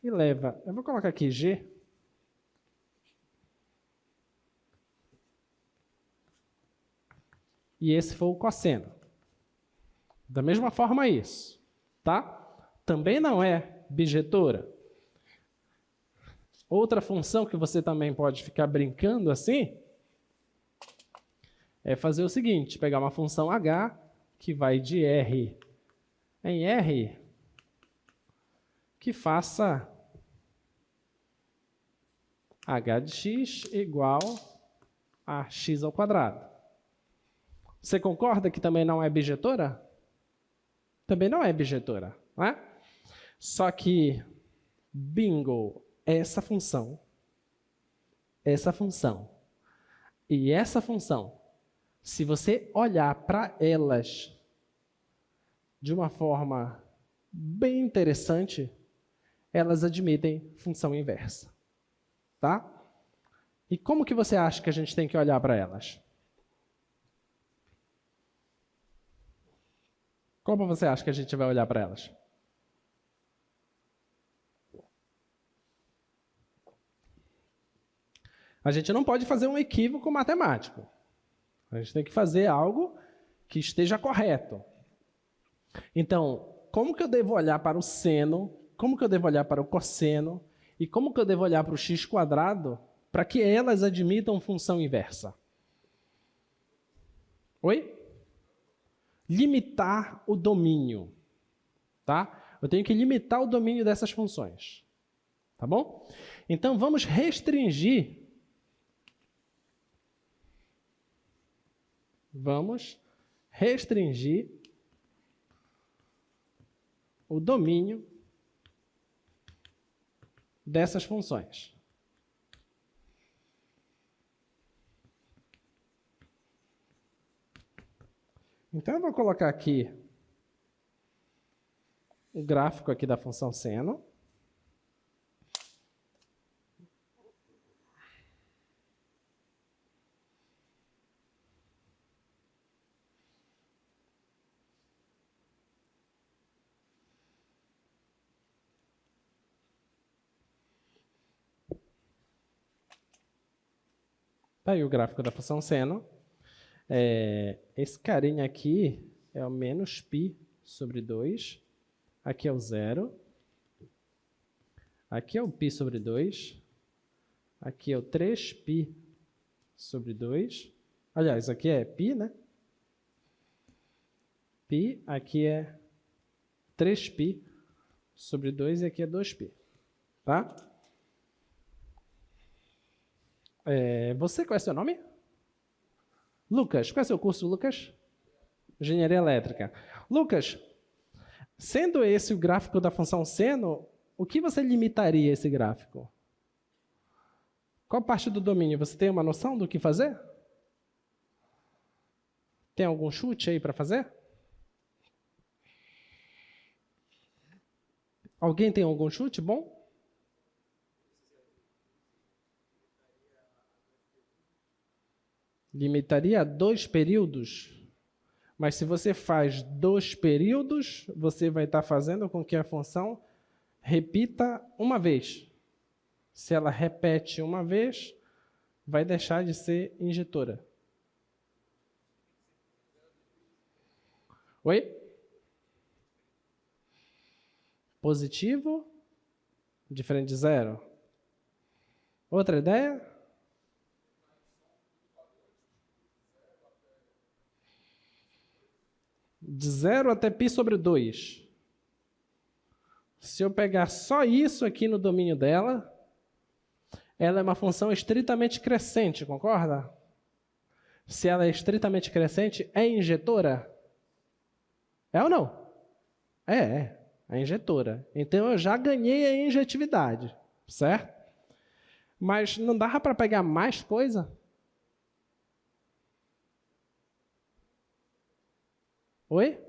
e leva, eu vou colocar aqui G, e esse foi o cosseno. Da mesma forma isso, tá? Também não é bijetora. Outra função que você também pode ficar brincando assim é fazer o seguinte, pegar uma função h que vai de R em R, que faça h de x igual a x ao quadrado. Você concorda que também não é bijetora? Também não é bijetora, não é? Só que, bingo, essa função e essa função, se você olhar para elas de uma forma bem interessante, elas admitem função inversa, tá? E como que você acha que a gente tem que olhar para elas? Como você acha que a gente vai olhar para elas? A gente não pode fazer um equívoco matemático. A gente tem que fazer algo que esteja correto. Então, como que eu devo olhar para o seno? Como que eu devo olhar para o cosseno? E como que eu devo olhar para o x² para que elas admitam função inversa? Oi? Limitar o domínio, tá? Eu tenho que limitar o domínio dessas funções, tá bom? Então, vamos restringir o domínio dessas funções. Então, eu vou colocar aqui o gráfico aqui da função seno. Tá aí o gráfico da função seno. Esse carinha aqui é o menos π sobre 2. Aqui é o 0. Aqui é o π sobre 2. Aqui é o 3π sobre 2. Aliás, aqui é π, né? Π, aqui é 3π sobre 2 e aqui é 2π. Tá? Você, qual é o seu nome? Lucas. Qual é o seu curso, Lucas? Engenharia Elétrica. Lucas, sendo esse o gráfico da função seno, o que você limitaria esse gráfico? Qual parte do domínio? Você tem uma noção do que fazer? Tem algum chute aí para fazer? Alguém tem algum chute bom? Limitaria a 2 períodos. Mas se você faz 2 períodos, você vai estar fazendo com que a função repita uma vez. Se ela repete uma vez, vai deixar de ser injetora. Oi? Positivo, diferente de zero. Outra ideia? De 0 até π sobre 2. Se eu pegar só isso aqui no domínio dela, ela é uma função estritamente crescente, concorda? Se ela é estritamente crescente, é injetora? É ou não? É injetora. Então eu já ganhei a injetividade, certo? Mas não dava para pegar mais coisa? Oi?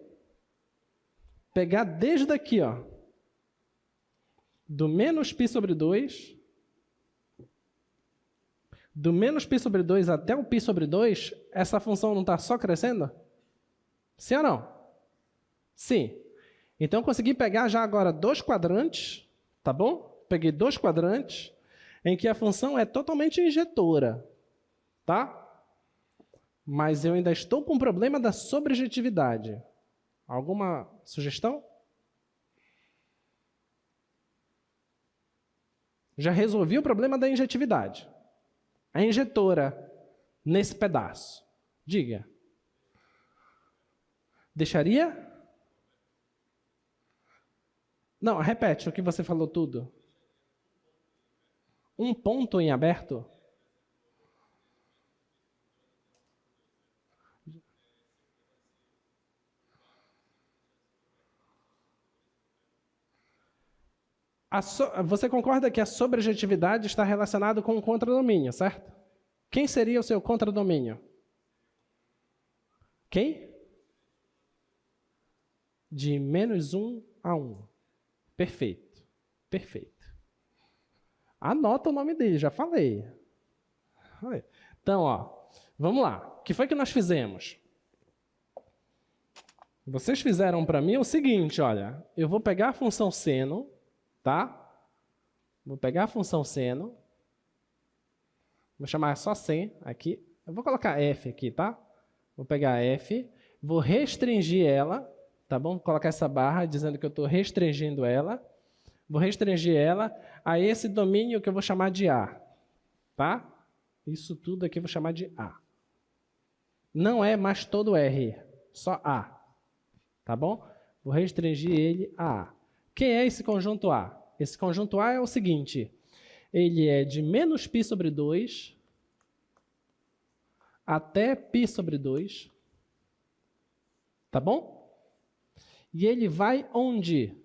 Pegar desde aqui, ó, do menos π sobre 2, do menos π sobre 2 até o π sobre 2, essa função não está só crescendo? Sim ou não? Sim. Então, eu consegui pegar já agora 2 quadrantes, tá bom? Peguei 2 quadrantes em que a função é totalmente injetora, tá? Mas eu ainda estou com o problema da sobrejetividade. Alguma sugestão? Já resolvi o problema da injetividade. A injetora, nesse pedaço. Diga. Deixaria? Não, repete o que você falou tudo. Um ponto em aberto? Você concorda que a sobrejetividade está relacionada com o contradomínio, certo? Quem seria o seu contradomínio? Quem? De menos 1 a 1. Perfeito. Perfeito. Anota o nome dele, já falei. Então, ó, vamos lá. O que foi que nós fizemos? Vocês fizeram para mim o seguinte, olha. Eu vou pegar a função seno, tá? Vou pegar a função seno. Vou chamar só sen aqui. Eu vou colocar f aqui, tá? Vou pegar f, vou restringir ela, tá bom? Vou colocar essa barra dizendo que eu estou restringindo ela. Vou restringir ela a esse domínio que eu vou chamar de A, tá? Isso tudo aqui eu vou chamar de A. Não é mais todo R, só A, tá bom? Vou restringir ele a A. Quem é esse conjunto A? Esse conjunto A é o seguinte, ele é de menos π sobre 2 até π sobre 2, tá bom? E ele vai onde?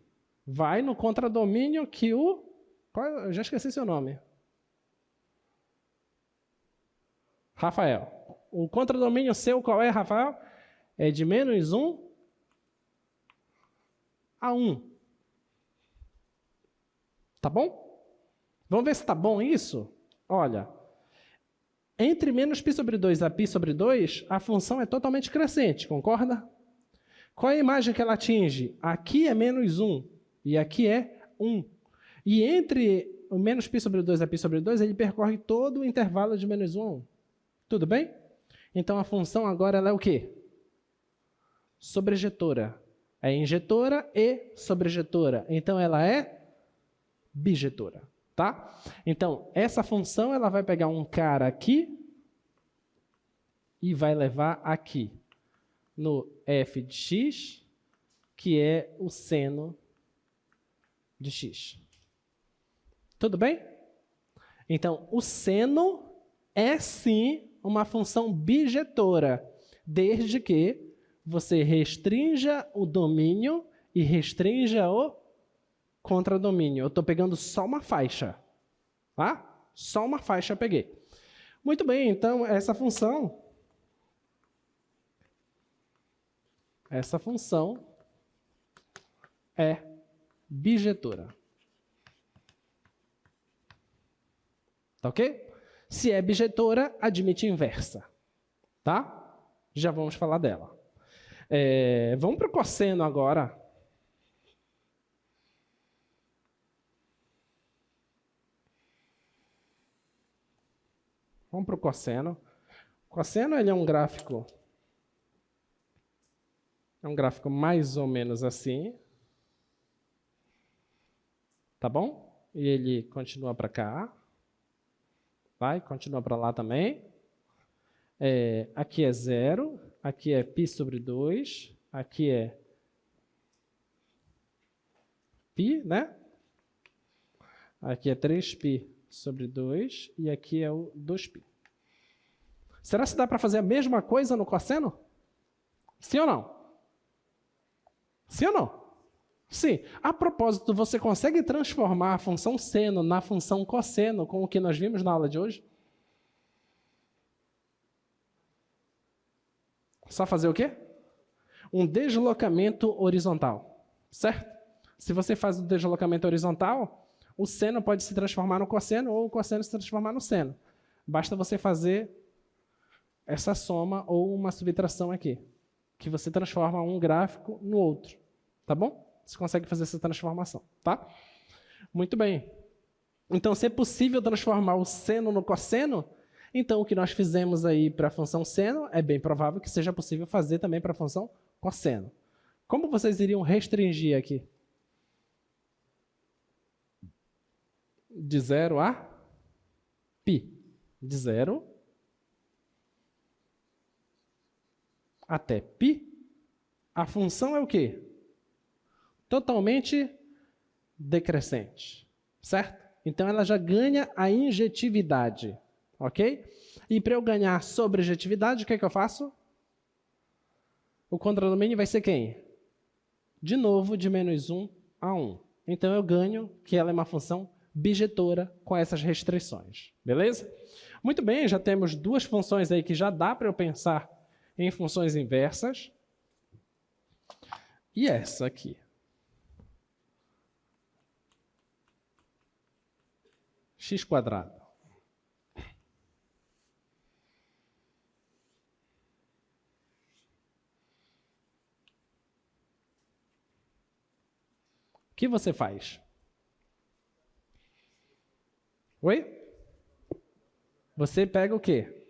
Vai no contradomínio que o... Eu já esqueci seu nome. Rafael. O contradomínio seu qual é, Rafael? É de menos 1 a 1. Tá bom? Vamos ver se tá bom isso? Olha, entre menos π sobre 2 a π sobre 2, a função é totalmente crescente, concorda? Qual é a imagem que ela atinge? Aqui é menos 1 e aqui é 1. E entre o menos π sobre 2 a π sobre 2, ele percorre todo o intervalo de menos 1 a 1. Tudo bem? Então, a função agora ela é o quê? Sobrejetora. É injetora e sobrejetora. Então, ela é bijetora. Tá? Então, essa função ela vai pegar um cara aqui e vai levar aqui no f de x, que é o seno de x. Tudo bem? Então, o seno é sim uma função bijetora, desde que você restrinja o domínio e restrinja o contradomínio. Eu estou pegando só uma faixa. Tá? Só uma faixa eu peguei. Muito bem, então essa função é bijetora. Tá ok? Se é bijetora, admite inversa. Tá? Já vamos falar dela. Vamos para o cosseno agora. Vamos para o cosseno. O cosseno ele é um gráfico mais ou menos assim. Tá bom? E ele continua para cá. Vai, continua para lá também. Aqui é 0, aqui é π sobre 2, aqui é π, né? Aqui é 3π sobre 2 e aqui é o 2π. Será que dá para fazer a mesma coisa no cosseno? Sim ou não? Sim ou não? Sim. A propósito, você consegue transformar a função seno na função cosseno com o que nós vimos na aula de hoje? Só fazer o quê? Um deslocamento horizontal, certo? Se você faz o deslocamento horizontal, o seno pode se transformar no cosseno ou o cosseno se transformar no seno. Basta você fazer essa soma ou uma subtração aqui, que você transforma um gráfico no outro, tá bom? Você consegue fazer essa transformação, tá? Muito bem. Então, se é possível transformar o seno no cosseno, então o que nós fizemos aí para a função seno é bem provável que seja possível fazer também para a função cosseno. Como vocês iriam restringir aqui? De 0 a π. De 0 até π. A função é o quê? Totalmente decrescente, certo? Então, ela já ganha a injetividade, ok? E para eu ganhar sobrejetividade, o que é que eu faço? O contradomínio vai ser quem? De novo, de menos 1 a 1. Então, eu ganho que ela é uma função bijetora com essas restrições, beleza? Muito bem, já temos duas funções aí que já dá para eu pensar em funções inversas. E essa aqui? x². O que você faz? Oi? Você pega o quê?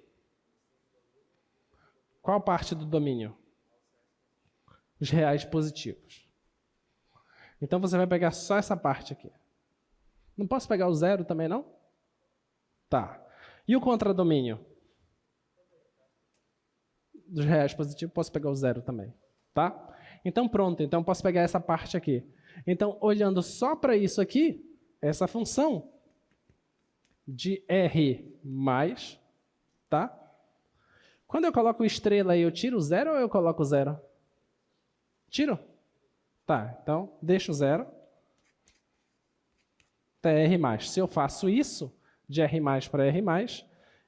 Qual parte do domínio? Os reais positivos. Então você vai pegar só essa parte aqui. Não posso pegar o 0 também, não? Tá. E o contradomínio? Dos reais positivos, posso pegar o 0 também. Tá? Então, pronto. Então, posso pegar essa parte aqui. Então, olhando só para isso aqui, essa função de R mais, tá? Quando eu coloco estrela aí, eu tiro o 0 ou eu coloco o 0? Tiro? Tá. Então, deixo o 0. Até R+. Se eu faço isso, de R+ para R+,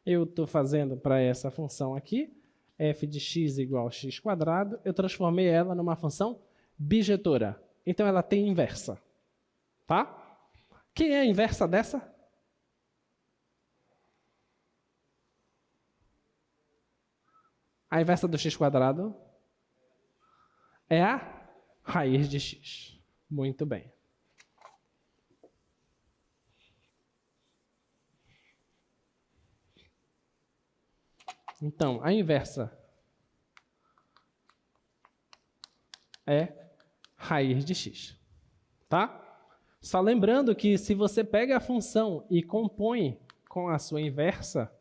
eu estou fazendo para essa função aqui, f de x igual a x², eu transformei ela numa função bijetora. Então, ela tem inversa. Tá? Quem é a inversa dessa? A inversa do x² é a raiz de x. Muito bem. Então, a inversa é raiz de x. Tá? Só lembrando que se você pega a função e compõe com a sua inversa,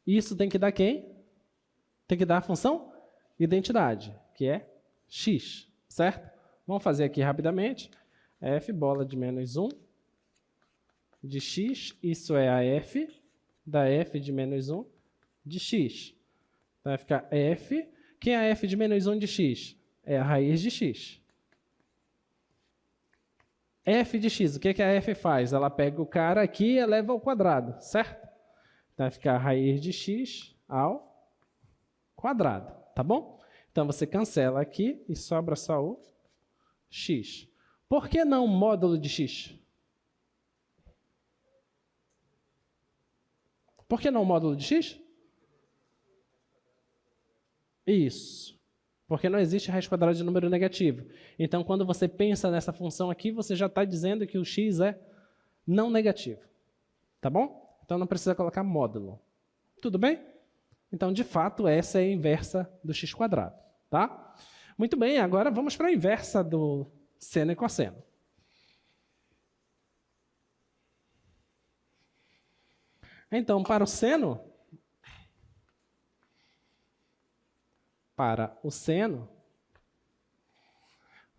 isso tem que dar quem? Tem que dar a função identidade, que é x, certo? Vamos fazer aqui rapidamente. F bola de menos 1 de x, isso é a f da f de menos 1 de x. Então vai ficar f. Quem é a f de menos 1 de x? É a raiz de x. F de x, o que a f faz? Ela pega o cara aqui e eleva ao quadrado, certo? Então vai ficar a raiz de x ao quadrado, tá bom? Então você cancela aqui e sobra só o x. Por que não módulo de x? Por que não módulo de x? Isso. Porque não existe raiz quadrada de número negativo. Então, quando você pensa nessa função aqui, você já está dizendo que o x é não negativo. Tá bom? Então, não precisa colocar módulo. Tudo bem? Então, de fato, essa é a inversa do x quadrado. Tá? Muito bem, agora vamos para a inversa do seno e cosseno. Então, para o seno,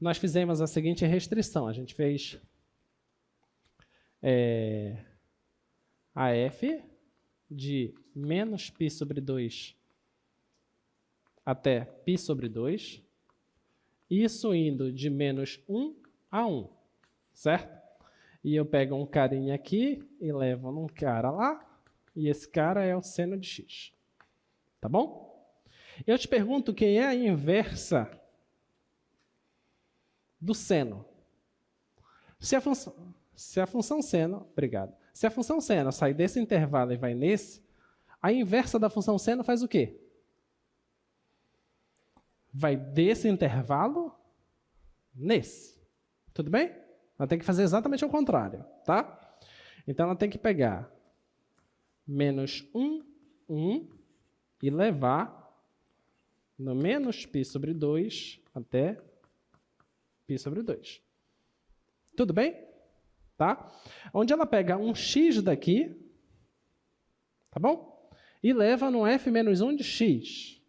nós fizemos a seguinte restrição. A gente fez a f de menos π sobre 2 até π sobre 2, isso indo de menos 1 a 1, certo? E eu pego um carinha aqui e levo num cara lá, e esse cara é o seno de x. Tá bom? Eu te pergunto quem é a inversa do seno. Se a função seno, obrigado. Se a função seno sai desse intervalo e vai nesse, a inversa da função seno faz o quê? Vai desse intervalo nesse. Tudo bem? Ela tem que fazer exatamente ao contrário, tá? Então ela tem que pegar menos 1, 1 e levar no menos π sobre 2 até π sobre 2. Tudo bem? Tá? Onde ela pega um x daqui, tá bom? E leva no f menos 1 de x.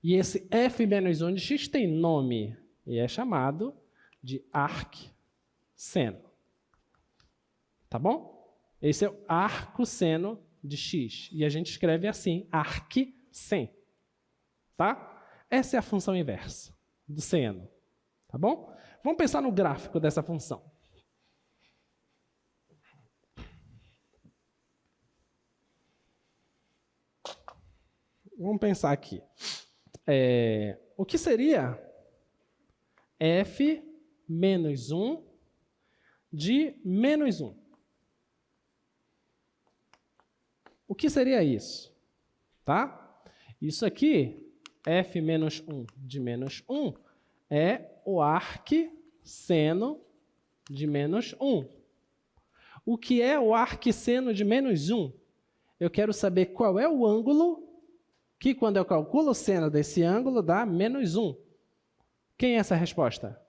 E esse f menos 1 de x tem nome e é chamado de arcseno. Tá bom? Esse é o arcosseno de x. E a gente escreve assim, arcsen. Tá? Essa é a função inversa do seno. Tá bom? Vamos pensar no gráfico dessa função. Vamos pensar aqui. O que seria f menos 1 de menos 1? O que seria isso? Tá? Isso aqui, f menos 1 de menos 1, é o arcseno de menos 1. O que é o arcseno de menos 1? Eu quero saber qual é o ângulo que, quando eu calculo o seno desse ângulo, dá menos 1. Quem é essa resposta?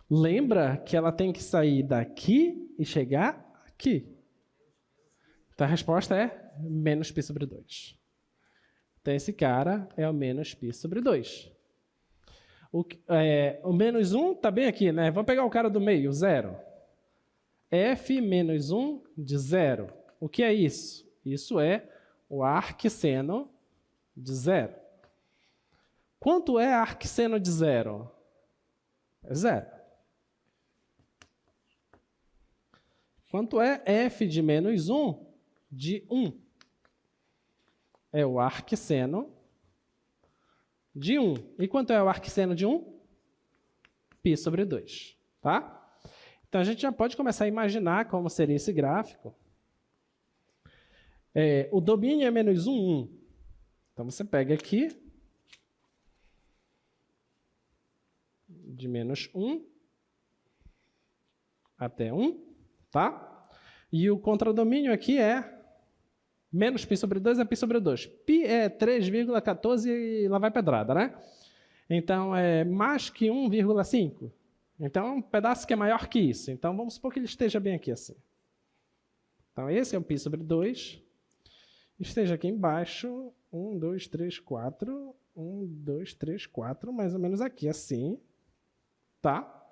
Lembra que ela tem que sair daqui e chegar aqui. Então, a resposta é menos π sobre 2. Então, esse cara é o menos π sobre 2. O menos 1 está bem aqui, né? Vamos pegar o cara do meio, 0. F menos 1 de 0. O que é isso? Isso é o arcseno de 0. Quanto é arcseno de 0? É 0. Quanto é f de menos 1 de 1? É o arcseno de 1. E quanto é o arcseno de 1? π sobre 2. Tá? Então, a gente já pode começar a imaginar como seria esse gráfico. O domínio é menos 1, 1. Então, você pega aqui, de menos 1, até 1, tá? E o contradomínio aqui é menos π sobre 2 é π sobre 2. Π é 3,14 e lá vai pedrada, né? Então, é mais que 1,5. Então, é um pedaço que é maior que isso. Então, vamos supor que ele esteja bem aqui assim. Então, esse é o π sobre 2. Esteja aqui embaixo. 1, 2, 3, 4. 1, 2, 3, 4. Mais ou menos aqui, assim. Tá?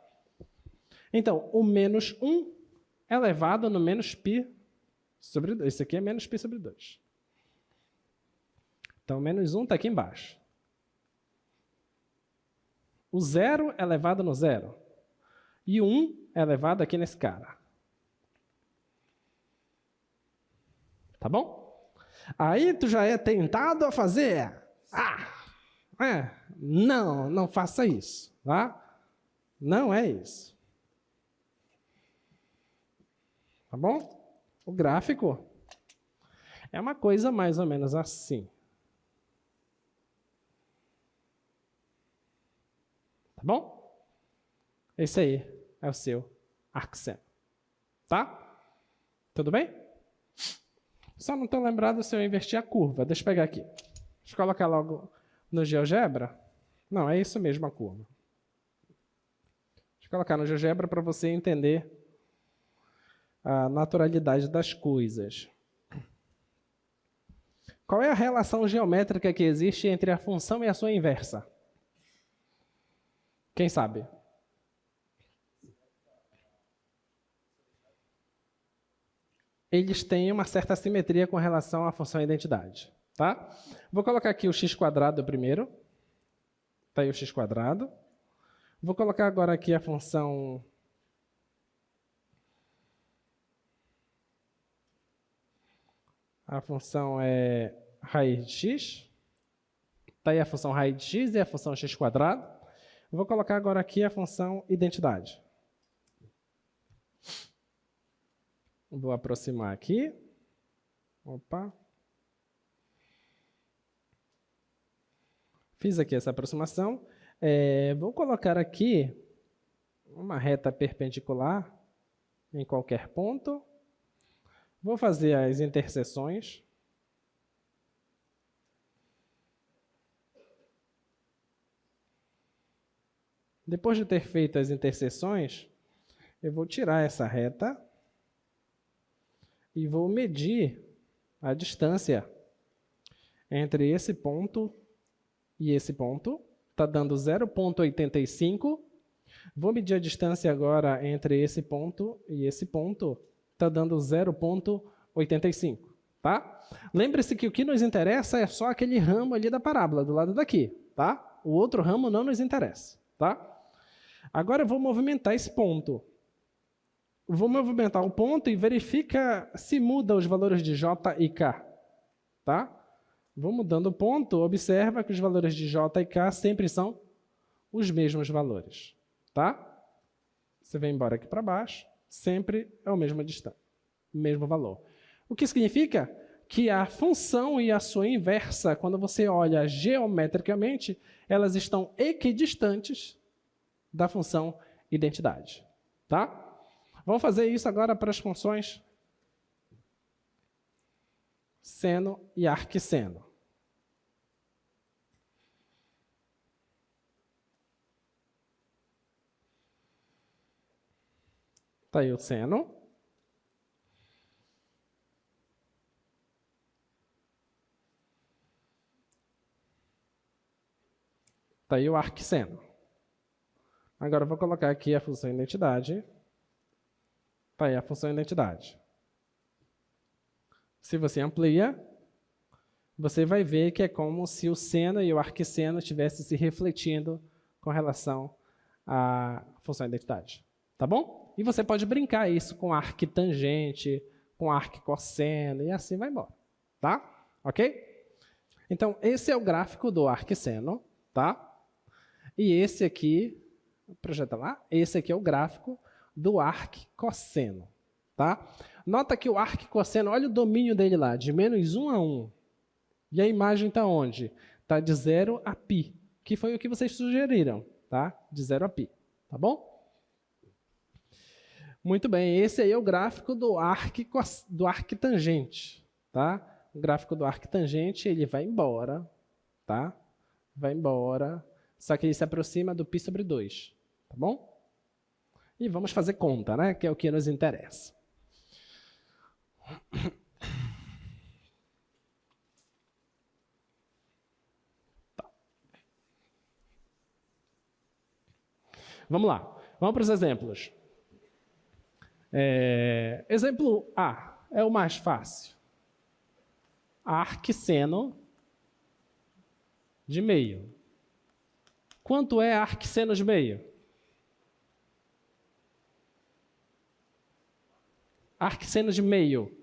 Então, o menos 1 elevado no menos π sobre 2. Esse aqui é menos π sobre 2. Então, menos 1 está aqui embaixo. O 0 é elevado no 0. E o 1 é elevado aqui nesse cara. Tá bom? Aí tu já é tentado a fazer. Não, não faça isso. Tá? Não é isso. Tá bom? O gráfico é uma coisa mais ou menos assim. Tá bom? Esse aí é o seu arco-seno. Tá? Tudo bem? Só não estou lembrado se eu inverti a curva. Deixa eu pegar aqui. Deixa eu colocar logo no GeoGebra. Não, é isso mesmo a curva. Deixa eu colocar no GeoGebra para você entender a naturalidade das coisas. Qual é a relação geométrica que existe entre a função e a sua inversa? Quem sabe? Eles têm uma certa simetria com relação à função e identidade. Tá? Vou colocar aqui o x² primeiro. Está aí o x². Vou colocar agora aqui a função... A função é raiz de x. Está aí a função raiz de x e a função x². Vou colocar agora aqui a função identidade. Vou aproximar aqui. Opa. Fiz aqui essa aproximação. Vou colocar aqui uma reta perpendicular em qualquer ponto. Vou fazer as interseções. Depois de ter feito as interseções, eu vou tirar essa reta e vou medir a distância entre esse ponto e esse ponto. Está dando 0,85. Vou medir a distância agora entre esse ponto e esse ponto. Está dando 0,85. Tá? Lembre-se que o que nos interessa é só aquele ramo ali da parábola, do lado daqui. Tá? O outro ramo não nos interessa. Tá? Agora eu vou movimentar esse ponto. Vou movimentar o ponto e verifica se muda os valores de J e K. Tá? Vou mudando o ponto, observa que os valores de J e K sempre são os mesmos valores. Tá? Você vem embora aqui para baixo, sempre é o mesmo valor. O que significa que a função e a sua inversa, quando você olha geometricamente, elas estão equidistantes da função identidade. Tá? Vamos fazer isso agora para as funções seno e arquisseno. Está aí o seno. Está aí o arquisseno. Agora eu vou colocar aqui a função identidade. Está aí a função identidade. Se você amplia, você vai ver que é como se o seno e o arquisseno estivessem se refletindo com relação à função identidade. Tá bom? E você pode brincar isso com arquitangente, com arquicosseno, e assim vai embora. Tá? Ok? Então, esse é o gráfico do arquisseno. Tá? E esse aqui, projeta lá, esse aqui é o gráfico do arquicosseno. Tá? Nota que o arquicosseno, olha o domínio dele lá, de menos 1 a 1. E a imagem está onde? Está de 0 a π, que foi o que vocês sugeriram, tá? De 0 a π, tá bom? Muito bem, esse aí é o gráfico do arquitangente, tá? O gráfico do arquitangente, ele vai embora, tá? Vai embora, só que ele se aproxima do π sobre 2, tá bom? E vamos fazer conta, né? Que é o que nos interessa. Tá. Vamos lá, vamos para os exemplos. Exemplo A é o mais fácil. Arcseno de meio. Quanto é arcseno de meio? Arcseno de meio.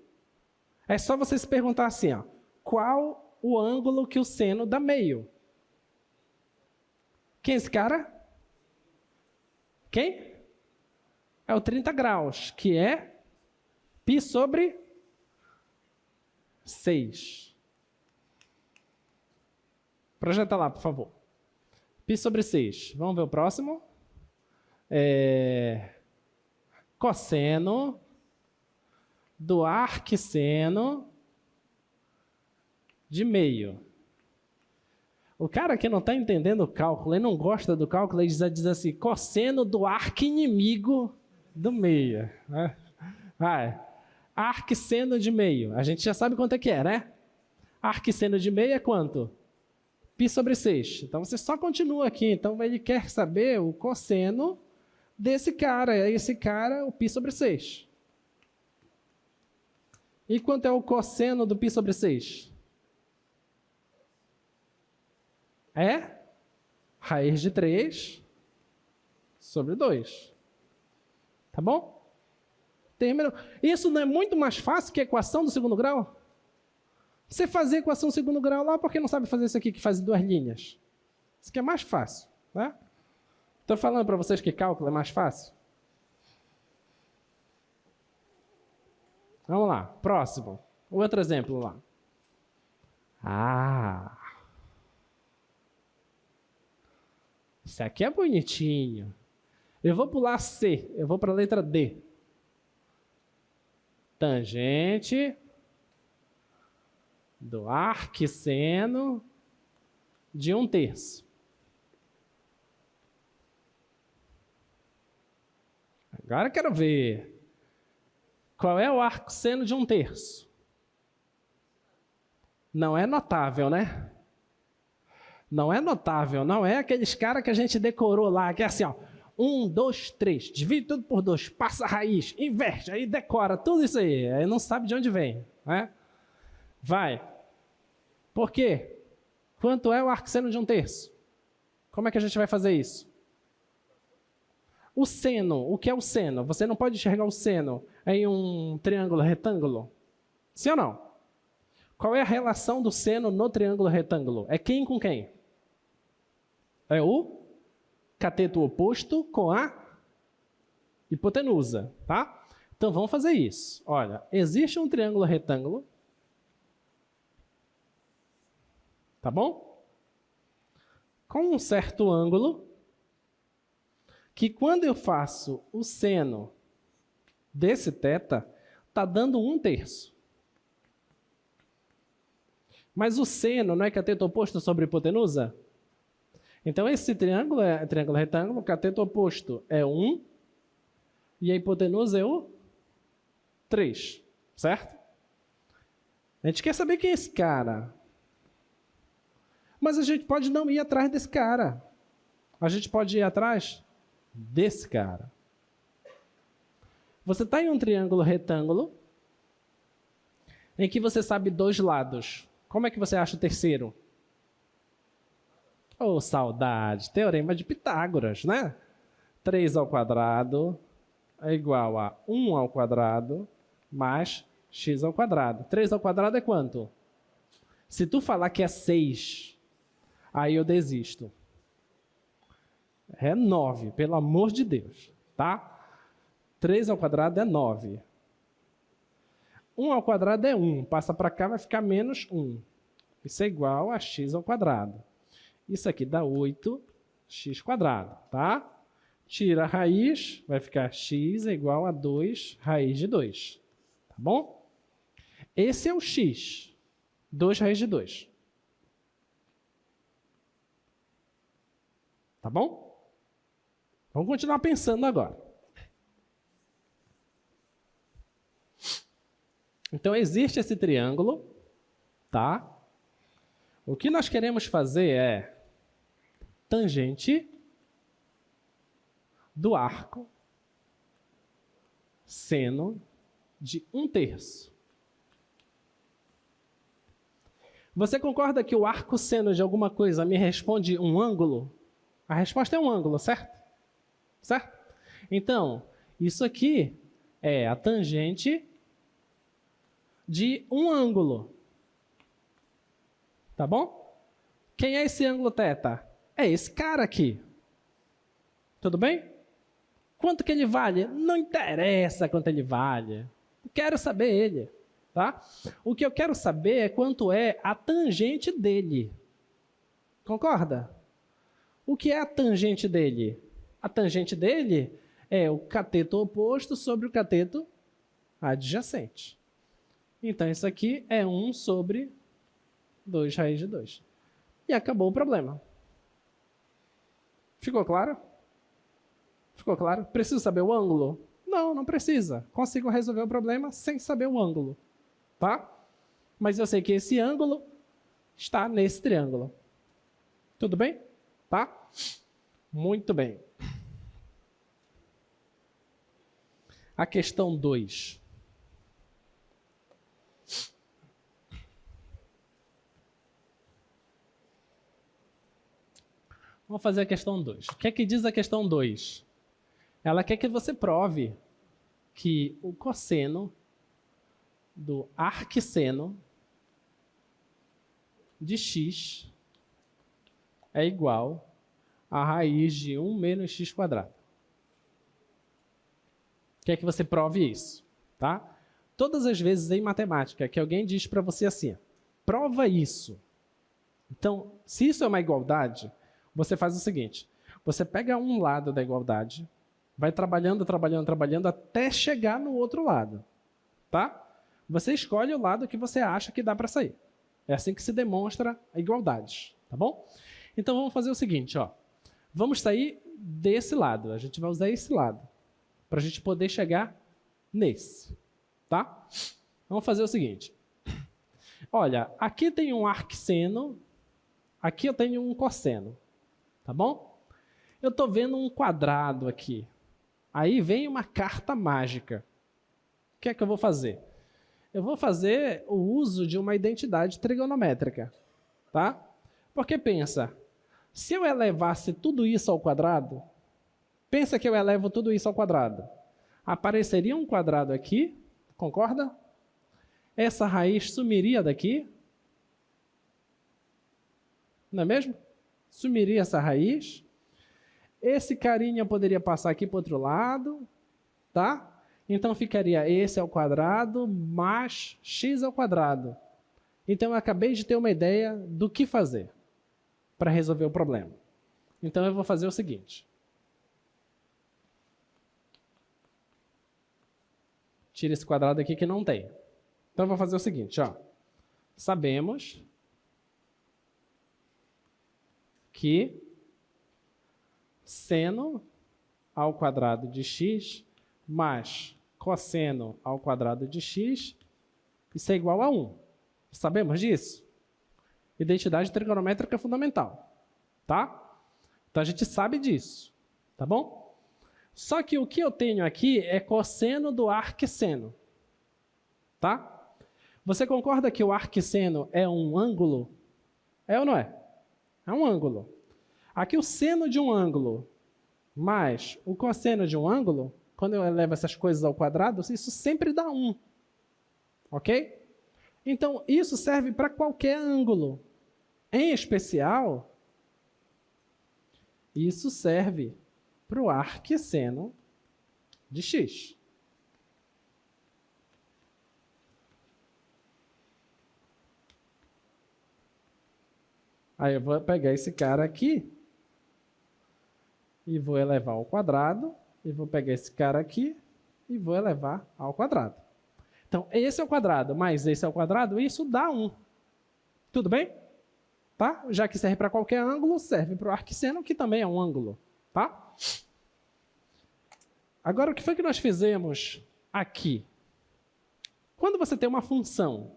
É só você se perguntar assim, ó, qual o ângulo que o seno dá meio? Quem é esse cara? Quem? É o 30 graus, que é π sobre 6. Projeta lá, por favor. π sobre 6. Vamos ver o próximo. Cosseno do arcseno de meio. O cara que não está entendendo o cálculo, ele não gosta do cálculo, ele diz assim, cosseno do arqui-inimigo do meio. Arcseno de meio. A gente já sabe quanto é que é, né? Arcseno de meio é quanto? π sobre 6. Então, você só continua aqui. Então, ele quer saber o cosseno desse cara. Esse cara, o π sobre 6. E quanto é o cosseno do π sobre 6? É raiz de 3 sobre 2. Tá bom? Terminou. Isso não é muito mais fácil que a equação do segundo grau? Você fazer a equação do segundo grau lá, por que não sabe fazer isso aqui que faz 2 linhas? Isso aqui é mais fácil. Né? Estou falando para vocês que cálculo é mais fácil? Vamos lá, próximo. Outro exemplo lá. Isso aqui é bonitinho. Eu vou pular C, eu vou para a letra D. Tangente do arcseno de 1/3. Agora eu quero ver. Qual é o arcseno de 1/3? Não é notável, né? Não é notável, não é aqueles caras que a gente decorou lá, que é assim, ó, 1, 2, 3, divide tudo por 2, passa a raiz, inverte, aí decora tudo isso aí não sabe de onde vem, né? Vai. Por quê? Quanto é o arcseno de 1/3? Como é que a gente vai fazer isso? O seno, o que é o seno? Você não pode enxergar o seno em um triângulo retângulo? Sim ou não? Qual é a relação do seno no triângulo retângulo? É quem com quem? É o cateto oposto com a hipotenusa, tá? Então vamos fazer isso. Olha, existe um triângulo retângulo, tá bom? Com um certo ângulo, que quando eu faço o seno desse θ, está dando 1/3. Mas o seno não é cateto oposto sobre hipotenusa? Então, esse triângulo é triângulo retângulo, o cateto oposto é 1 e a hipotenusa é o 3, certo? A gente quer saber quem é esse cara. Mas a gente pode não ir atrás desse cara. A gente pode ir atrás desse cara. Você está em um triângulo retângulo em que você sabe 2 lados. Como é que você acha o terceiro? Oh, saudade! Teorema de Pitágoras, né? 3 ao quadrado é igual a 1 ao quadrado mais x ao quadrado. 3 ao quadrado é quanto? Se tu falar que é 6, aí eu desisto. É 9, pelo amor de Deus, tá? 3 ao quadrado é 9. 1 ao quadrado é 1. Passa para cá, vai ficar menos 1. Isso é igual a x ao quadrado. Isso aqui dá 8x², tá? tira a raiz, vai ficar x é igual a 2 raiz de 2. Tá bom? Esse é o x. 2 raiz de 2. Tá bom? Vamos continuar pensando agora. Então, existe esse triângulo, tá? O que nós queremos fazer é tangente do arco seno de 1/3. Você concorda que o arco seno de alguma coisa me responde um ângulo? A resposta é um ângulo, certo? Certo? Então, isso aqui é a tangente de um ângulo. Tá bom? Quem é esse ângulo θ? É esse cara aqui. Tudo bem? Quanto que ele vale? Não interessa quanto ele vale. Eu quero saber ele. Tá? O que eu quero saber é quanto é a tangente dele. Concorda? O que é a tangente dele? A tangente dele é o cateto oposto sobre o cateto adjacente. Então, isso aqui é 1 sobre 2 raiz de 2. E acabou o problema. Ficou claro? Ficou claro? Preciso saber o ângulo? Não, não precisa. Consigo resolver o problema sem saber o ângulo. Tá? Mas eu sei que esse ângulo está nesse triângulo. Tudo bem? Tá? Muito bem. A questão 2. Vamos fazer a questão 2. O que é que diz a questão 2? Ela quer que você prove que o cosseno do arcseno de x é igual a raiz de 1 menos x quadrado. Quer que você prove isso, tá? Todas as vezes em matemática que alguém diz para você assim, prova isso. Então, se isso é uma igualdade, você faz o seguinte, você pega um lado da igualdade, vai trabalhando, trabalhando, trabalhando até chegar no outro lado, tá? Você escolhe o lado que você acha que dá para sair. É assim que se demonstra a igualdade, tá bom? Então vamos fazer o seguinte, ó. Vamos sair desse lado, a gente vai usar esse lado, para a gente poder chegar nesse, tá? Vamos fazer o seguinte. Olha, aqui tem um arcseno, aqui eu tenho um cosseno, tá bom? Eu estou vendo um quadrado aqui. Aí vem uma carta mágica. O que é que eu vou fazer? Eu vou fazer o uso de uma identidade trigonométrica, tá? Porque pensa, se eu elevasse tudo isso ao quadrado, pensa que eu elevo tudo isso ao quadrado. Apareceria um quadrado aqui, concorda? Essa raiz sumiria daqui. Não é mesmo? Sumiria essa raiz. Esse carinha poderia passar aqui para o outro lado, tá? Então ficaria esse ao quadrado mais x ao quadrado. Então eu acabei de ter uma ideia do que fazer para resolver o problema. Então eu vou fazer o seguinte. Tira esse quadrado aqui que não tem. Então eu vou fazer o seguinte, ó. Sabemos que seno ao quadrado de x mais cosseno ao quadrado de x, isso é igual a 1. Sabemos disso? Identidade trigonométrica fundamental, tá? Então a gente sabe disso, tá bom? Só que o que eu tenho aqui é cosseno do arcseno, tá? Você concorda que o arcseno é um ângulo? É ou não é? É um ângulo. Aqui o seno de um ângulo mais o cosseno de um ângulo, quando eu elevo essas coisas ao quadrado, isso sempre dá 1. Ok? Então, isso serve para qualquer ângulo. Em especial, isso serve para o arcseno de x. Aí eu vou pegar esse cara aqui e vou elevar ao quadrado, e vou pegar esse cara aqui e vou elevar ao quadrado. Então, esse é o quadrado, mais esse é o quadrado, isso dá 1. Tudo bem? Tá? Já que serve para qualquer ângulo, serve para o arquisseno, que também é um ângulo. Tá? Agora, o que foi que nós fizemos aqui? Quando você tem uma função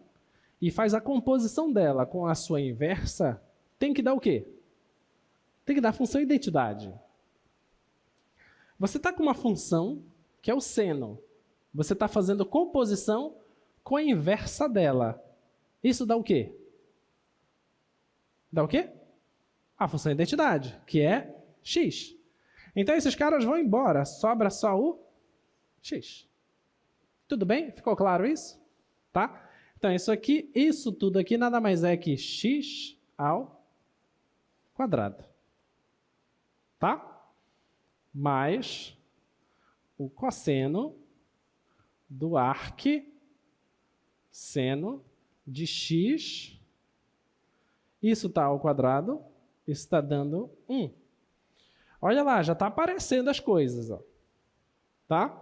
e faz a composição dela com a sua inversa, tem que dar o quê? Tem que dar a função identidade. Você está com uma função que é o seno. Você está fazendo composição com a inversa dela. Isso dá o quê? Dá o quê? A função identidade, que é x. Então, esses caras vão embora. Sobra só o x. Tudo bem? Ficou claro isso? Tá? Então, isso tudo aqui nada mais é que x ao quadrado. Tá? Mais o cosseno do arquisseno de x. Isso está ao quadrado. Isso está dando 1. Olha lá, já está aparecendo as coisas. Ó. Tá?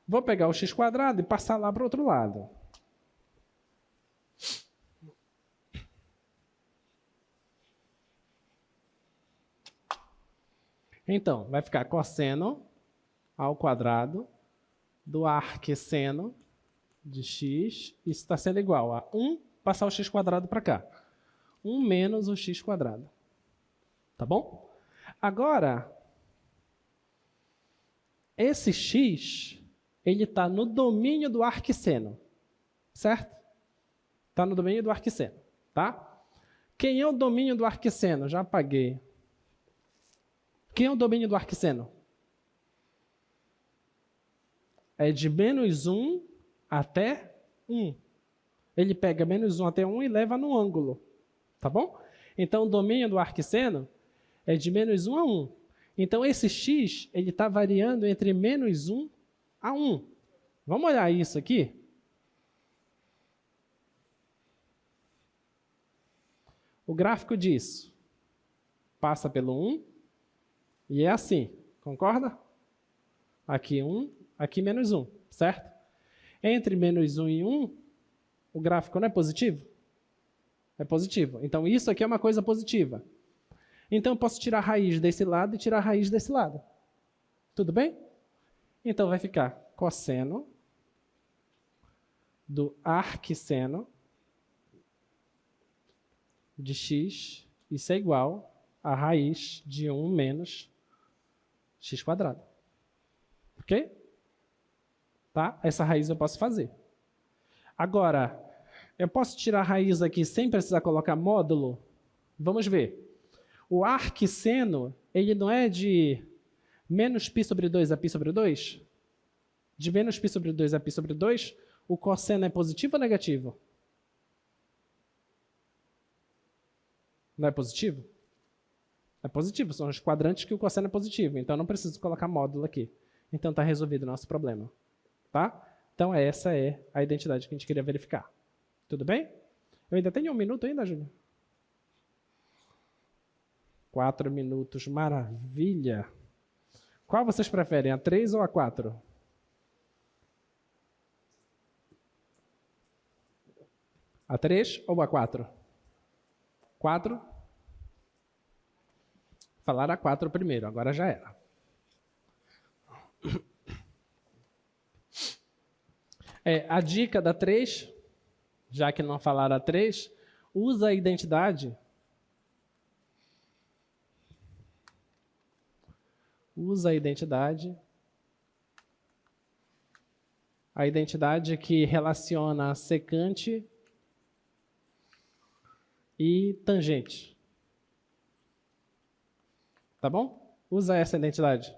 Vou pegar o x² e passar lá para o outro lado. Então, vai ficar cosseno ao quadrado do arquisseno de x. Isso está sendo igual a 1 passar o x² para cá. 1 menos o x². Tá bom? Agora, esse x, ele está no domínio do arquisseno. Certo? Está no domínio do arquisseno. Tá? Quem é o domínio do arquisseno? Já apaguei. Quem é o domínio do arquisseno? É de -1 até 1. Ele pega -1 até 1 e leva no ângulo. Tá bom? Então, o domínio do arquisseno é de -1 a 1. Então, esse x ele está variando entre -1 a 1. Vamos olhar isso aqui? O gráfico disso passa pelo 1 e é assim. Concorda? Aqui 1, aqui -1, certo? Entre -1 e 1, o gráfico não é positivo? É positivo. Então, isso aqui é uma coisa positiva. Então, eu posso tirar a raiz desse lado e tirar a raiz desse lado. Tudo bem? Então, vai ficar cosseno do arquisseno de x. Isso é igual a raiz de 1 menos x². Ok? Tá? Essa raiz eu posso fazer. Agora, eu posso tirar a raiz aqui sem precisar colocar módulo? Vamos ver. O arquisseno, ele não é de menos π sobre 2 a π sobre 2? De menos π sobre 2 a π sobre 2, o cosseno é positivo ou negativo? Não é positivo? É positivo, são os quadrantes que o cosseno é positivo, então não preciso colocar módulo aqui. Então está resolvido o nosso problema. Tá? Então essa é a identidade que a gente queria verificar. Tudo bem? Eu ainda tenho 1 minuto ainda, Júlio? 4 minutos, maravilha. Qual vocês preferem, a 3 ou a 4? A 3 ou a 4? 4? Falaram a 4 primeiro, agora já era. A dica da 3, já que não falaram a 3, usa a identidade. Usa a identidade. A identidade que relaciona secante e tangente. Tá bom? Usa essa identidade.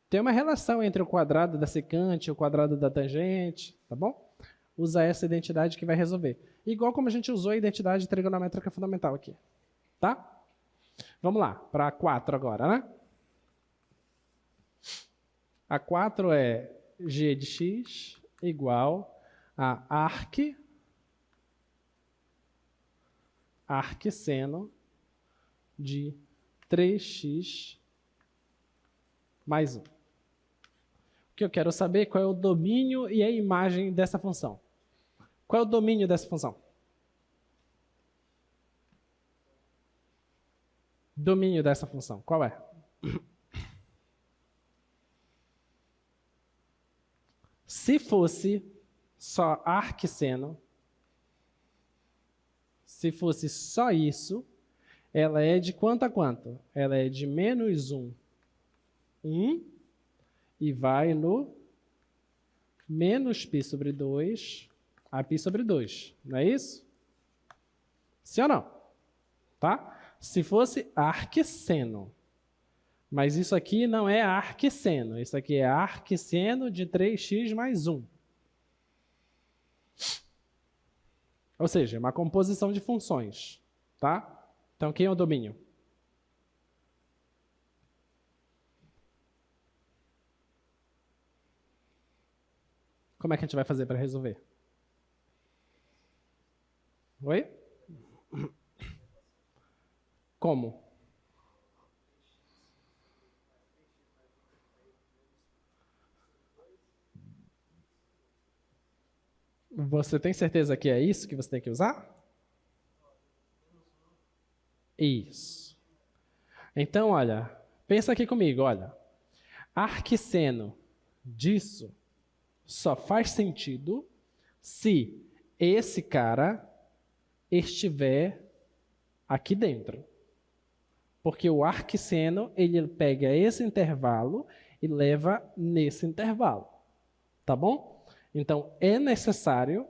Tem uma relação entre o quadrado da secante e o quadrado da tangente, tá bom? Usa essa identidade que vai resolver. Igual como a gente usou a identidade trigonométrica fundamental aqui. Tá? Vamos lá, para a 4 agora, né? A 4 é g de x igual a arquisseno de 3x mais 1. O que eu quero saber é qual é o domínio e a imagem dessa função. Qual é o domínio dessa função? Domínio dessa função, qual é? Se fosse só arcseno, se fosse só isso, ela é de quanto a quanto? Ela é de menos 1, 1, e vai no menos π sobre 2 a π sobre 2. Não é isso? Sim ou não? Tá? Se fosse arcseno. Mas isso aqui não é arcseno. Isso aqui é arcseno de 3x mais 1. Ou seja, uma composição de funções. Tá? Então, quem é o domínio? Como é que a gente vai fazer para resolver? Oi? Como? Você tem certeza que é isso que você tem que usar? Isso. Então, olha, pensa aqui comigo, olha. Arcseno disso só faz sentido se esse cara estiver aqui dentro. Porque o arcseno, ele pega esse intervalo e leva nesse intervalo. Tá bom? Então, é necessário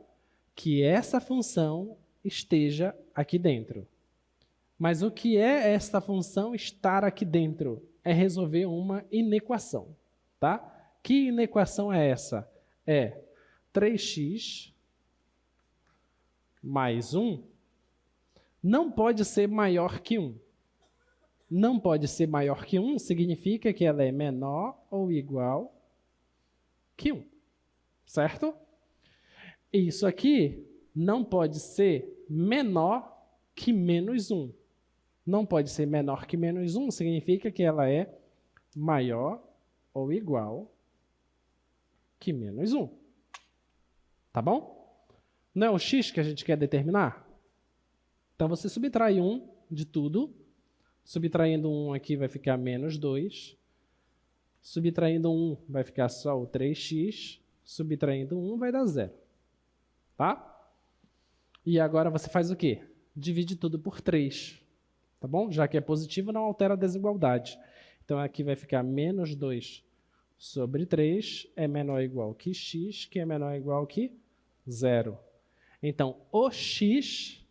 que essa função esteja aqui dentro. Mas o que é essa função estar aqui dentro? É resolver uma inequação. Tá? Que inequação é essa? É 3x mais 1 não pode ser maior que 1. Não pode ser maior que 1 significa que ela é menor ou igual que 1. Certo? Isso aqui não pode ser menor que menos 1. Não pode ser menor que menos 1 significa que ela é maior ou igual que menos 1. Tá bom? Não é o x que a gente quer determinar? Então, você subtrai 1 de tudo. Subtraindo 1 aqui vai ficar menos 2. Subtraindo 1 vai ficar só o 3x. Subtraindo 1 vai dar 0. Tá? E agora você faz o quê? Divide tudo por 3. Tá bom? Já que é positivo, não altera a desigualdade. Então, aqui vai ficar menos 2 sobre 3 é menor ou igual que x, que é menor ou igual que 0. Então, o x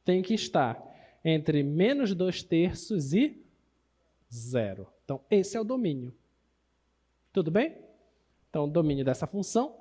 tem que estar entre menos 2/3 e 0. Então, esse é o domínio. Tudo bem? Então, o domínio dessa função